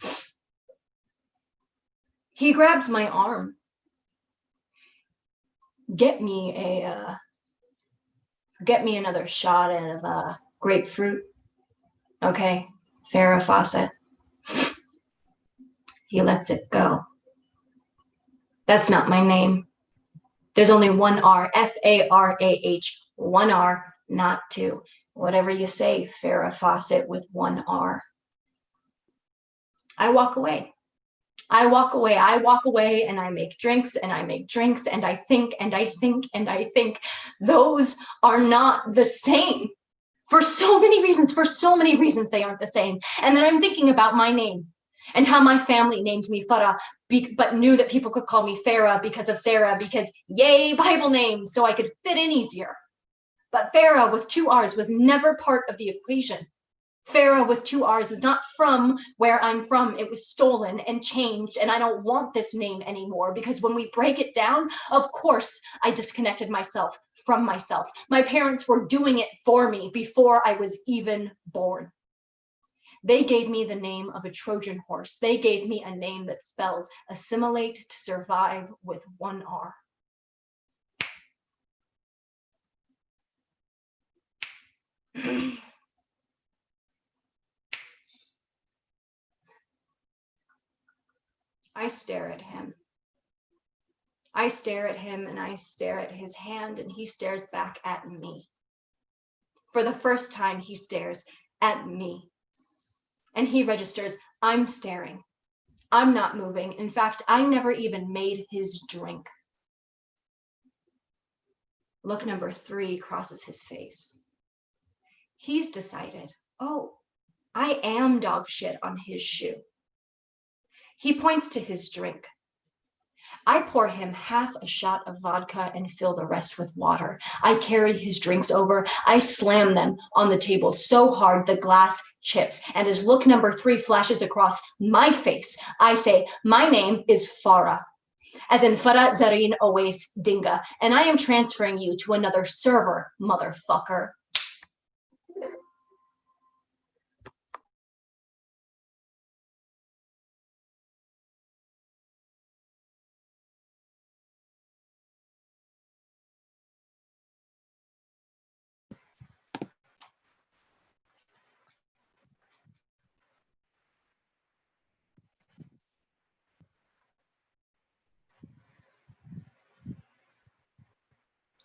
He grabs my arm. Get me another shot of grapefruit. Okay, Farrah Fawcett. He lets it go. That's not my name. There's only one R, F-A-R-A-H, one R, not two. Whatever you say, Farrah Fawcett with one R. I walk away. I walk away, and I make drinks, and I make drinks, and I think, and I think, and I think. Those are not the same. For so many reasons, they aren't the same. And then I'm thinking about my name and how my family named me Farah, but knew that people could call me Farah because of Sarah, because yay, Bible name, so I could fit in easier. But Farah with 2 R's was never part of the equation. Farah with 2 R's is not from where I'm from. It was stolen and changed, and I don't want this name anymore, because when we break it down, of course, I disconnected myself from myself. My parents were doing it for me before I was even born. They gave me the name of a Trojan horse. They gave me a name that spells assimilate to survive with 1 R. I stare at him. I stare at him, and I stare at his hand, and he stares back at me. For the first time, he stares at me. And he registers, I'm staring. I'm not moving. In fact, I never even made his drink. Look number 3 crosses his face. He's decided, oh, I am dog shit on his shoe. He points to his drink. I pour him half a shot of vodka and fill the rest with water. I carry his drinks over. I slam them on the table so hard the glass chips. And as look number 3 flashes across my face, I say, my name is Farah, as in Farah Zareen Owais Dinga, and I am transferring you to another server, motherfucker.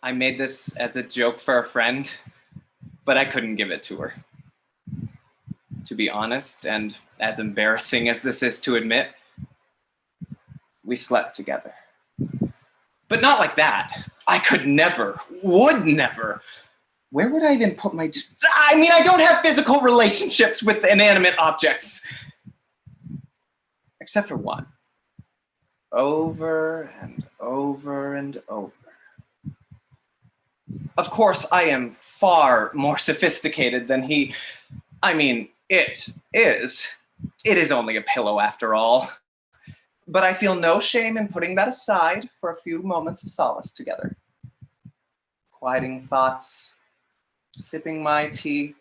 I made this as a joke for a friend, but I couldn't give it to her. To be honest, and as embarrassing as this is to admit, we slept together. But not like that. I could never, would never. Where would I even put my... I mean, I don't have physical relationships with inanimate objects. Except for one. Over and over and over. Of course, I am far more sophisticated than he. I mean, it is. It is only a pillow after all. But I feel no shame in putting that aside for a few moments of solace together. Quieting thoughts, sipping my tea,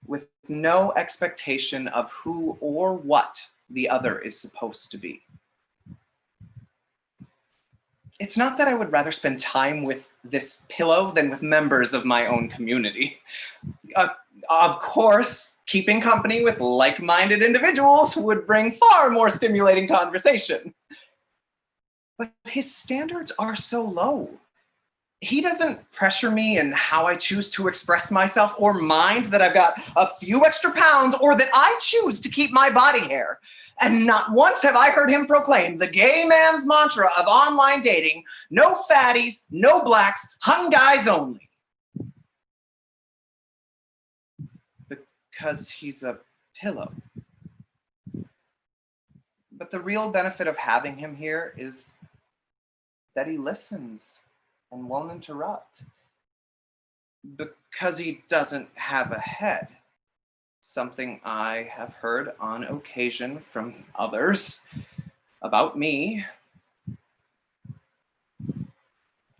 with no expectation of who or what the other is supposed to be. It's not that I would rather spend time with this pillow than with members of my own community. Of course, keeping company with like-minded individuals would bring far more stimulating conversation. But his standards are so low. He doesn't pressure me in how I choose to express myself or mind that I've got a few extra pounds or that I choose to keep my body hair. And not once have I heard him proclaim the gay man's mantra of online dating: no fatties, no blacks, hung guys only. Because he's a pillow. But the real benefit of having him here is that he listens and won't interrupt. Because he doesn't have a head. Something I have heard on occasion from others about me.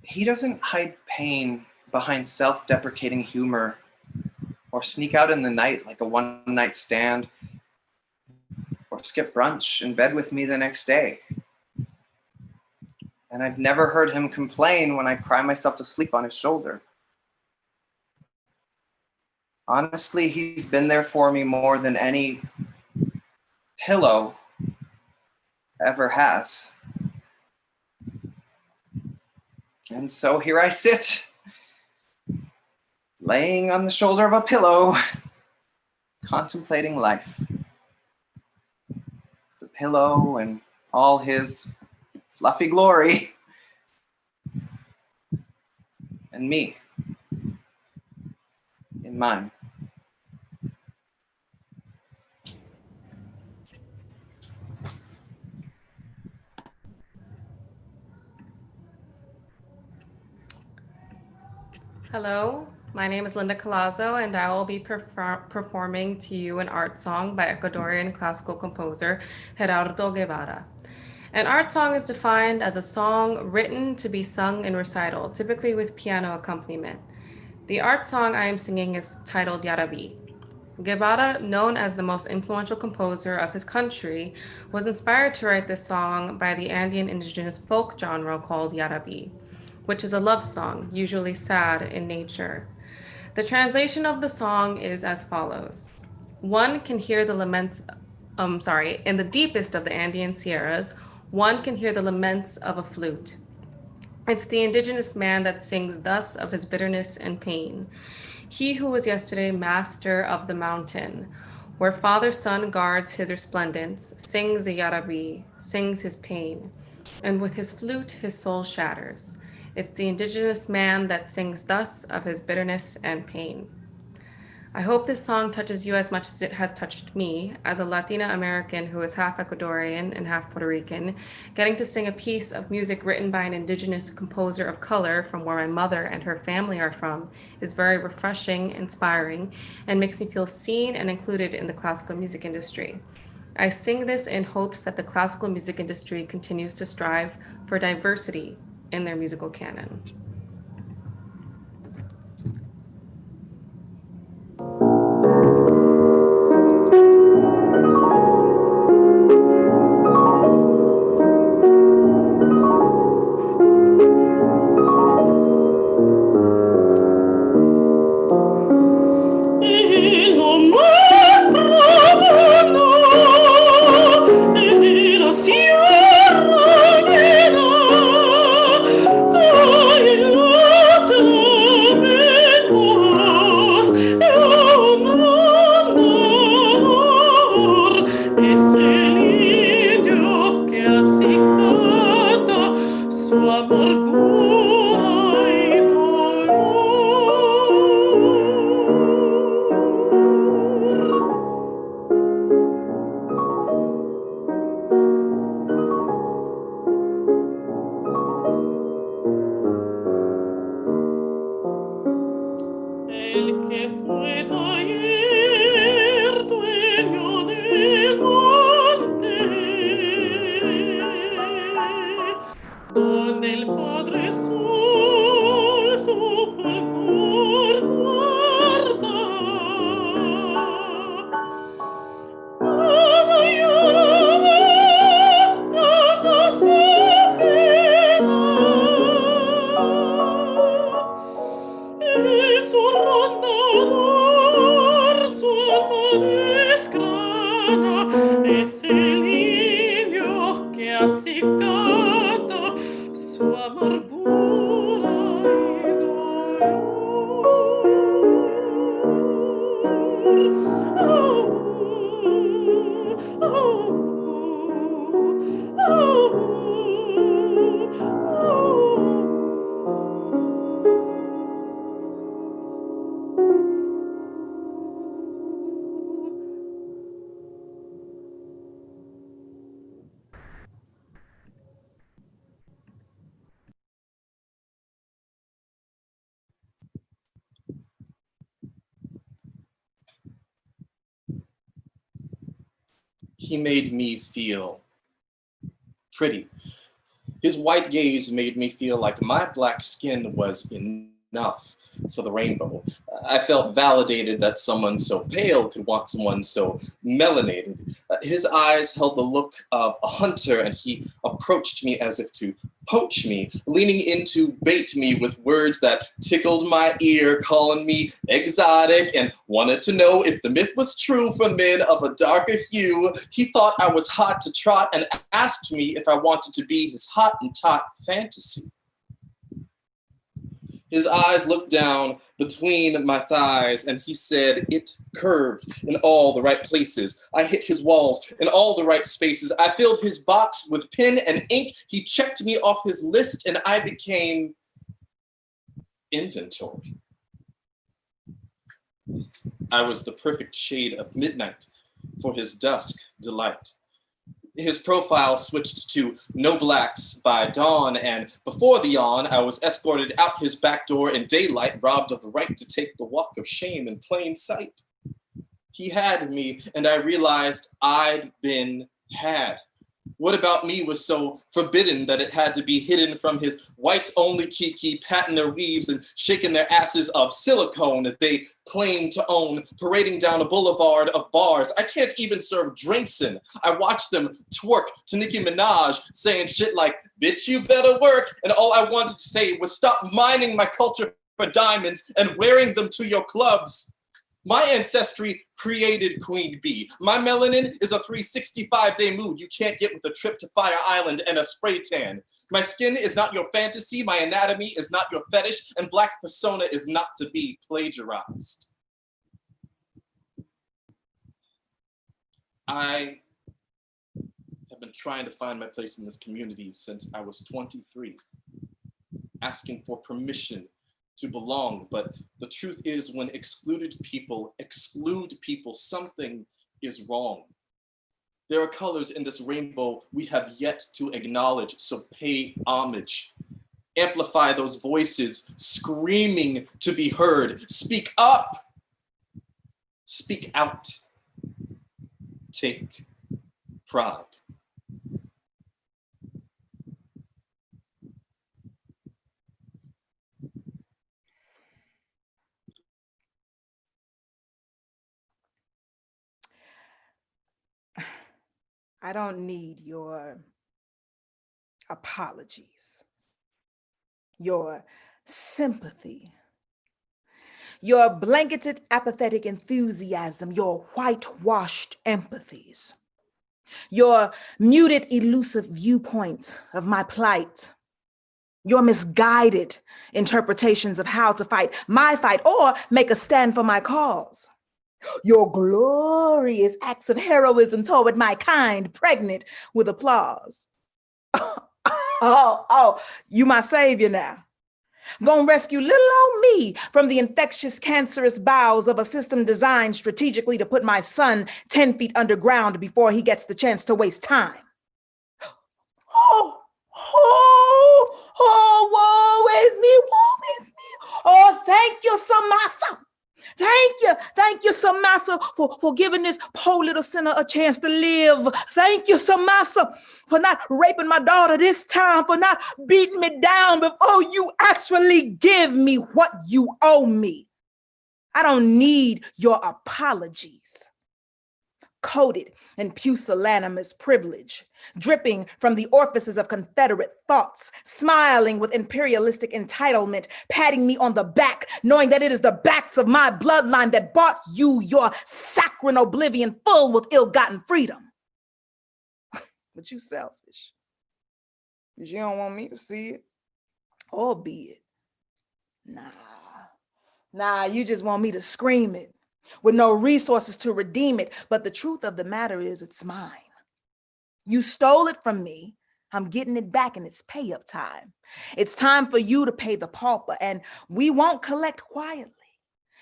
He doesn't hide pain behind self-deprecating humor or sneak out in the night like a one-night stand or skip brunch in bed with me the next day. And I've never heard him complain when I cry myself to sleep on his shoulder. Honestly, he's been there for me more than any pillow ever has. And so here I sit, laying on the shoulder of a pillow, contemplating life. The pillow in all his fluffy glory. And me in mine. Hello, my name is Linda Colazo, and I will be performing to you an art song by Ecuadorian classical composer Gerardo Guevara. An art song is defined as a song written to be sung in recital, typically with piano accompaniment. The art song I am singing is titled Yaraví. Guevara, known as the most influential composer of his country, was inspired to write this song by the Andean indigenous folk genre called Yaraví, which is a love song, usually sad in nature. The translation of the song is as follows. One can hear the laments, in the deepest of the Andean Sierras, one can hear the laments of a flute. It's the indigenous man that sings thus of his bitterness and pain. He who was yesterday master of the mountain, where father-son guards his resplendence, sings a yaraví, sings his pain, and with his flute his soul shatters. It's the indigenous man that sings thus of his bitterness and pain. I hope this song touches you as much as it has touched me, as a Latina American who is half Ecuadorian and half Puerto Rican. Getting to sing a piece of music written by an indigenous composer of color from where my mother and her family are from is very refreshing, inspiring, and makes me feel seen and included in the classical music industry. I sing this in hopes that the classical music industry continues to strive for diversity in their musical canon. He made me feel pretty. His white gaze made me feel like my black skin was enough for the rainbow. I felt validated that someone so pale could want someone so melanated. His eyes held the look of a hunter, and he approached me as if to poach me, leaning in to bait me with words that tickled my ear, calling me exotic, and wanted to know if the myth was true for men of a darker hue. He thought I was hot to trot and asked me if I wanted to be his hot and tot fantasy. His eyes looked down between my thighs, and he said, "It curved in all the right places. I hit his walls in all the right spaces. I filled his box with pen and ink. He checked me off his list, and I became inventory. I was the perfect shade of midnight for his dusk delight. His profile switched to no blacks by dawn, and before the yawn, I was escorted out his back door in daylight, robbed of the right to take the walk of shame in plain sight. He had me, and I realized I'd been had. What about me was so forbidden that it had to be hidden from his whites-only kiki, patting their weaves and shaking their asses of silicone that they claim to own, parading down a boulevard of bars I can't even serve drinks in. I watched them twerk to Nicki Minaj, saying shit like, "Bitch, you better work," and all I wanted to say was stop mining my culture for diamonds and wearing them to your clubs. My ancestry created Queen Bee. My melanin is a 365-day mood you can't get with a trip to Fire Island and a spray tan. My skin is not your fantasy, my anatomy is not your fetish, and black persona is not to be plagiarized. I have been trying to find my place in this community since I was 23, asking for permission to belong, but the truth is when excluded people exclude people, something is wrong. There are colors in this rainbow we have yet to acknowledge, so pay homage. Amplify those voices screaming to be heard. Speak up, speak out, take pride. I don't need your apologies, your sympathy, your blanketed apathetic enthusiasm, your whitewashed empathies, your muted elusive viewpoint of my plight, your misguided interpretations of how to fight my fight or make a stand for my cause. Your glorious acts of heroism toward my kind, pregnant with applause. You my savior now. Gonna rescue little old me from the infectious, cancerous bowels of a system designed strategically to put my son 10 feet underground before he gets the chance to waste time. Woe is me. Oh, thank you, Sir Master. Thank you, Sir Master, for giving this poor little sinner a chance to live. Thank you, Sir Master, for not raping my daughter this time, for not beating me down before you actually give me what you owe me. I don't need your apologies. Coated in pusillanimous privilege, dripping from the orifices of Confederate thoughts, smiling with imperialistic entitlement, patting me on the back, knowing that it is the backs of my bloodline that bought you your saccharine oblivion full with ill-gotten freedom. But you selfish. Because you don't want me to see it or be it. Nah, you just want me to scream it with no resources to redeem it. But the truth of the matter is it's mine. You stole it from me. I'm getting it back and it's pay up time. It's time for you to pay the pauper, and we won't collect quietly.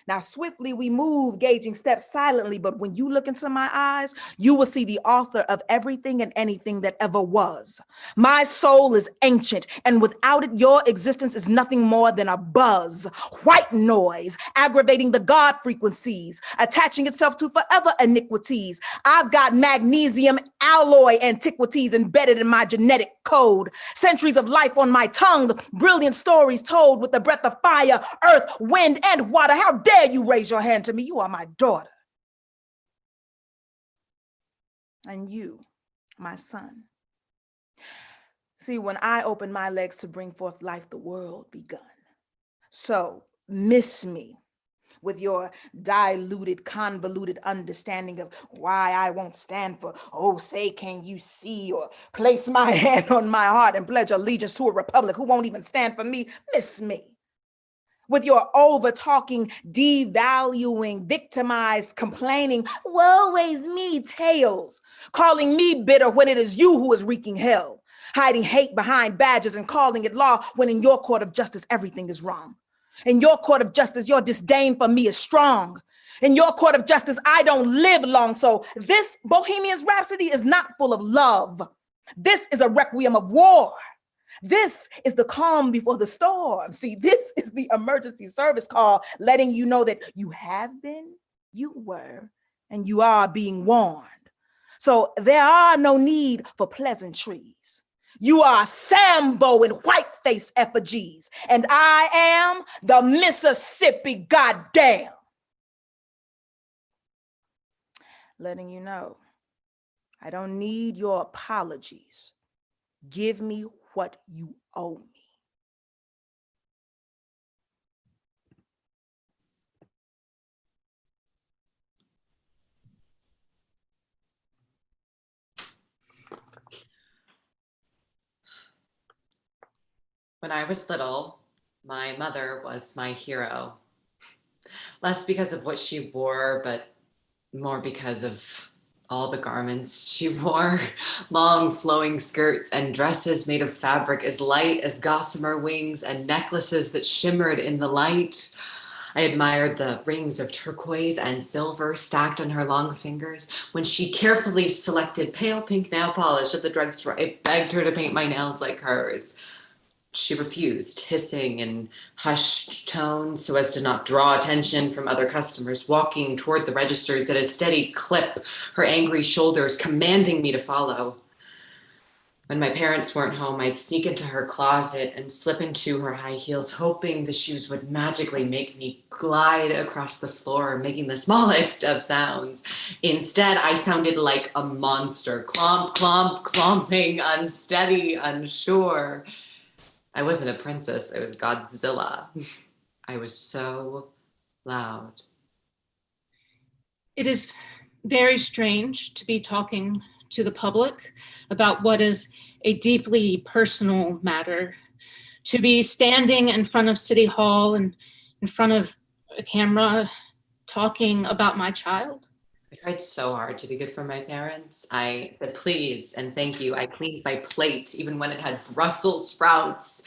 Now, swiftly we move, gauging steps silently, but when you look into my eyes, you will see the author of everything and anything that ever was. My soul is ancient, and without it, your existence is nothing more than a buzz, white noise, aggravating the God frequencies, attaching itself to forever iniquities. I've got magnesium alloy antiquities embedded in my genetic code, centuries of life on my tongue, brilliant stories told with the breath of fire, earth, wind, and water. How dare you raise your hand to me? You are my daughter. And you, my son. See, when I opened my legs to bring forth life, the world begun. So miss me with your diluted, convoluted understanding of why I won't stand for, oh, say, can you see, or place my hand on my heart and pledge allegiance to a republic who won't even stand for me. Miss me. with your over-talking, devaluing, victimized, complaining, woe is me tales, calling me bitter when it is you who is wreaking hell, hiding hate behind badges and calling it law when in your court of justice, everything is wrong. In your court of justice, your disdain for me is strong. In your court of justice, I don't live long. So this Bohemian's Rhapsody is not full of love. This is a requiem of war. This is the calm before the storm. See, this is the emergency service call, letting you know that you have been, you were, and you are being warned. So there are no need for pleasantries. You are Sambo in whiteface effigies, and I am the Mississippi goddamn. Letting you know, I don't need your apologies. Give me what you owe me. When I was little, my mother was my hero. Less because of what she wore, but more because of all the garments she wore. Long flowing skirts and dresses made of fabric as light as gossamer wings and necklaces that shimmered in the light. I admired the rings of turquoise and silver stacked on her long fingers. When she carefully selected pale pink nail polish at the drugstore, I begged her to paint my nails like hers. She refused, hissing in hushed tones so as to not draw attention from other customers, walking toward the registers at a steady clip, her angry shoulders commanding me to follow. When my parents weren't home, I'd sneak into her closet and slip into her high heels, hoping the shoes would magically make me glide across the floor, making the smallest of sounds. Instead, I sounded like a monster, clomp, clomp, clomping, unsteady, unsure. I wasn't a princess, I was Godzilla. I was so loud. It is very strange to be talking to the public about what is a deeply personal matter. To be standing in front of City Hall and in front of a camera talking about my child. I tried so hard to be good for my parents. I said please and thank you. I cleaned my plate even when it had Brussels sprouts.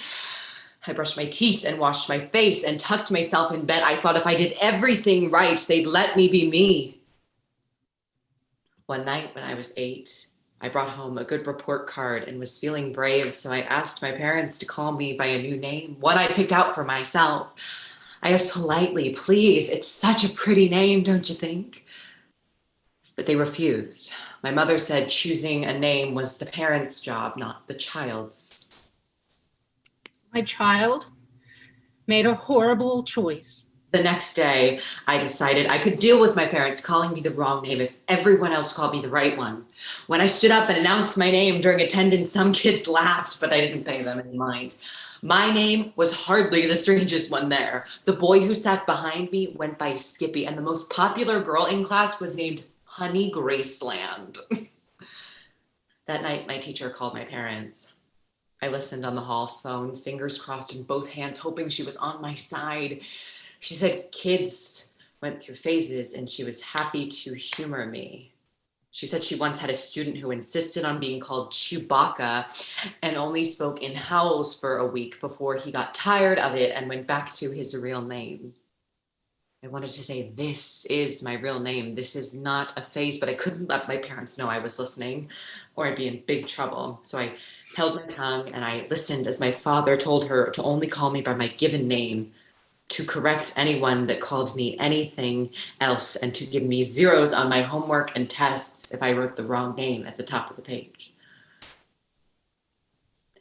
I brushed my teeth and washed my face and tucked myself in bed. I thought if I did everything right, they'd let me be me. One night when I was 8, I brought home a good report card and was feeling brave, so I asked my parents to call me by a new name, one I picked out for myself. I asked politely, please, it's such a pretty name, don't you think? But they refused. My mother said choosing a name was the parent's job, not the child's. My child made a horrible choice. The next day, I decided I could deal with my parents calling me the wrong name if everyone else called me the right one. When I stood up and announced my name during attendance, some kids laughed, but I didn't pay them any mind. My name was hardly the strangest one there. The boy who sat behind me went by Skippy, and the most popular girl in class was named Honey Graceland. That night, my teacher called my parents. I listened on the hall phone, fingers crossed in both hands, hoping she was on my side. She said kids went through phases and she was happy to humor me. She said she once had a student who insisted on being called Chewbacca and only spoke in howls for a week before he got tired of it and went back to his real name. I wanted to say, this is my real name. This is not a phase, but I couldn't let my parents know I was listening or I'd be in big trouble. So I held my tongue and I listened as my father told her to only call me by my given name, to correct anyone that called me anything else, and to give me zeros on my homework and tests if I wrote the wrong name at the top of the page.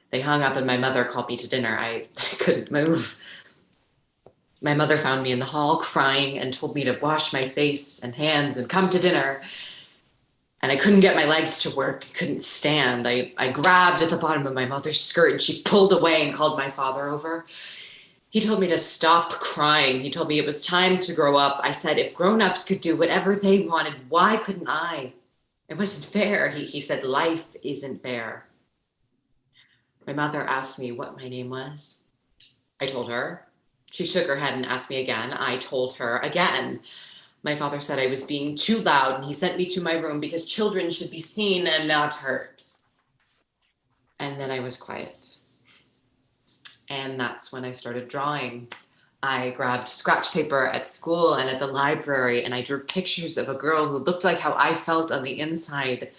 They hung up and my mother called me to dinner. I couldn't move. My mother found me in the hall crying and told me to wash my face and hands and come to dinner. And I couldn't get my legs to work, couldn't stand. I grabbed at the bottom of my mother's skirt and she pulled away and called my father over. He told me to stop crying. He told me it was time to grow up. I said, if grown-ups could do whatever they wanted, why couldn't I? It wasn't fair. He said, life isn't fair. My mother asked me what my name was. I told her, She shook her head and asked me again. I told her again. My father said I was being too loud, and he sent me to my room because children should be seen and not heard. And then I was quiet. And that's when I started drawing. I grabbed scratch paper at school and at the library, and I drew pictures of a girl who looked like how I felt on the inside,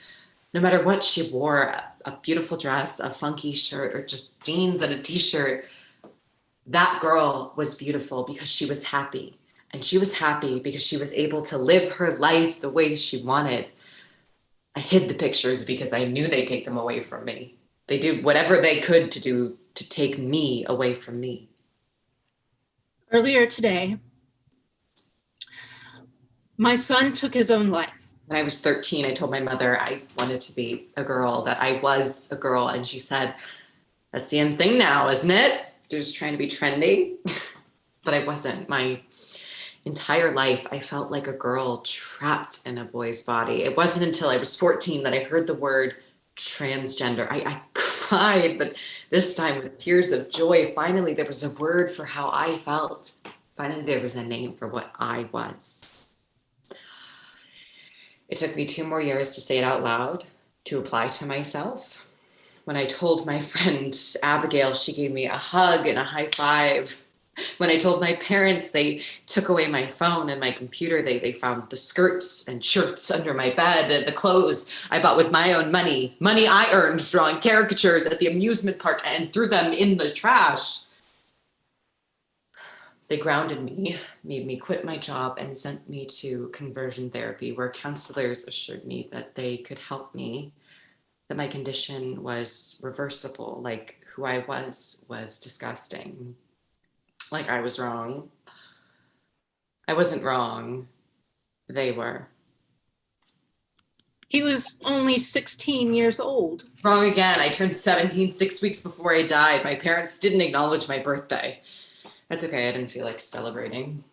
no matter what she wore, a beautiful dress, a funky shirt, or just jeans and a t-shirt. That girl was beautiful because she was happy. And she was happy because she was able to live her life the way she wanted. I hid the pictures because I knew they'd take them away from me. They did whatever they could to take me away from me. Earlier today, my son took his own life. When I was 13, I told my mother I wanted to be a girl, that I was a girl. And she said, that's the end thing now, isn't it? Just trying to be trendy. But I wasn't. My entire life, I felt like a girl trapped in a boy's body. It wasn't until I was 14 that I heard the word transgender. I cried, but this time with tears of joy. Finally, there was a word for how I felt. Finally, there was a name for what I was. It took me 2 more years to say it out loud, to apply to myself. When I told my friend Abigail, she gave me a hug and a high five. When I told my parents, they took away my phone and my computer. They found the skirts and shirts under my bed and the clothes I bought with my own money I earned drawing caricatures at the amusement park, and threw them in the trash. They grounded me, made me quit my job, and sent me to conversion therapy, where counselors assured me that they could help me, that my condition was reversible, like who I was disgusting. Like I was wrong. I wasn't wrong. They were. He was only 16 years old. Wrong again. I turned 17 6 weeks before I died. My parents didn't acknowledge my birthday. That's okay. I didn't feel like celebrating.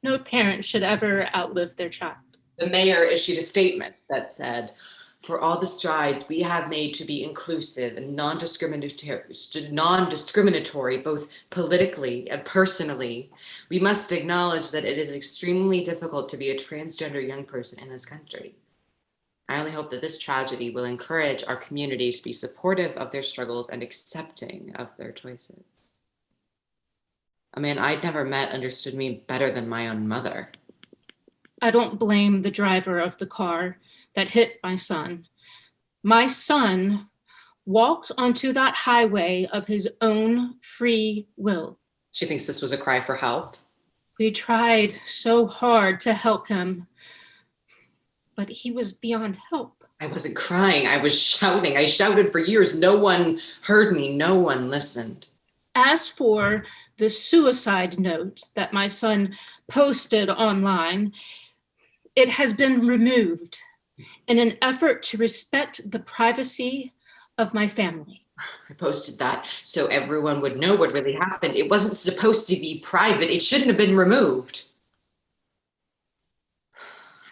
No parent should ever outlive their child. The mayor issued a statement that said, for all the strides we have made to be inclusive and non-discriminatory, both politically and personally, we must acknowledge that it is extremely difficult to be a transgender young person in this country. I only hope that this tragedy will encourage our community to be supportive of their struggles and accepting of their choices. A man I'd never met understood me better than my own mother. I don't blame the driver of the car that hit my son. My son walked onto that highway of his own free will. She thinks this was a cry for help. We tried so hard to help him, but he was beyond help. I wasn't crying, I was shouting. I shouted for years. No one heard me, no one listened. As for the suicide note that my son posted online, it has been removed in an effort to respect the privacy of my family. I posted that so everyone would know what really happened. It wasn't supposed to be private. It shouldn't have been removed.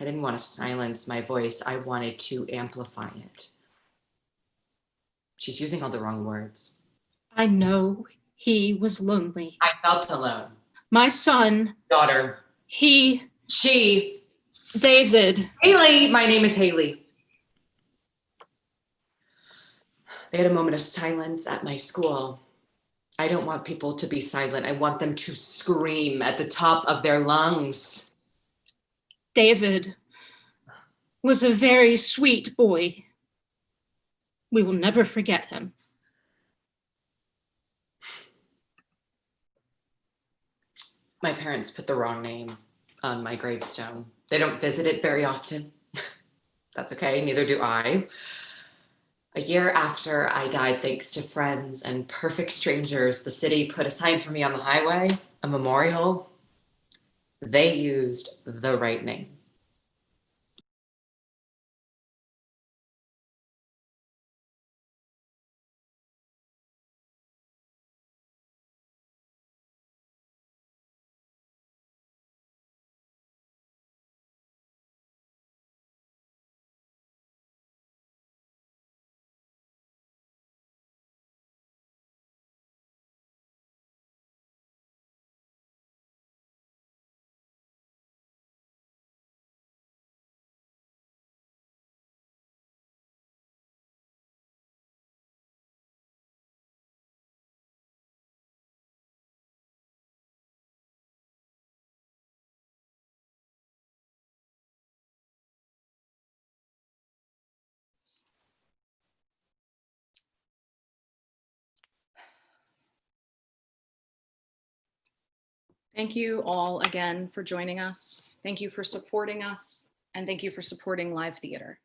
I didn't want to silence my voice. I wanted to amplify it. She's using all the wrong words. I know he was lonely. I felt alone. My son. Daughter. He. She. David. Haley. My name is Haley. They had a moment of silence at my school. I don't want people to be silent. I want them to scream at the top of their lungs. David was a very sweet boy. We will never forget him. My parents put the wrong name on my gravestone. They don't visit it very often. That's okay, neither do I. A year after I died, thanks to friends and perfect strangers, the city put a sign for me on the highway, a memorial. They used the right name. Thank you all again for joining us. Thank you for supporting us, and thank you for supporting live theater.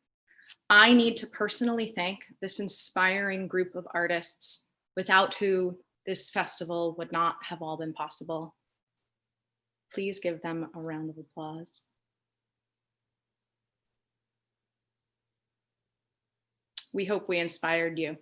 I need to personally thank this inspiring group of artists without who this festival would not have all been possible. Please give them a round of applause. We hope we inspired you.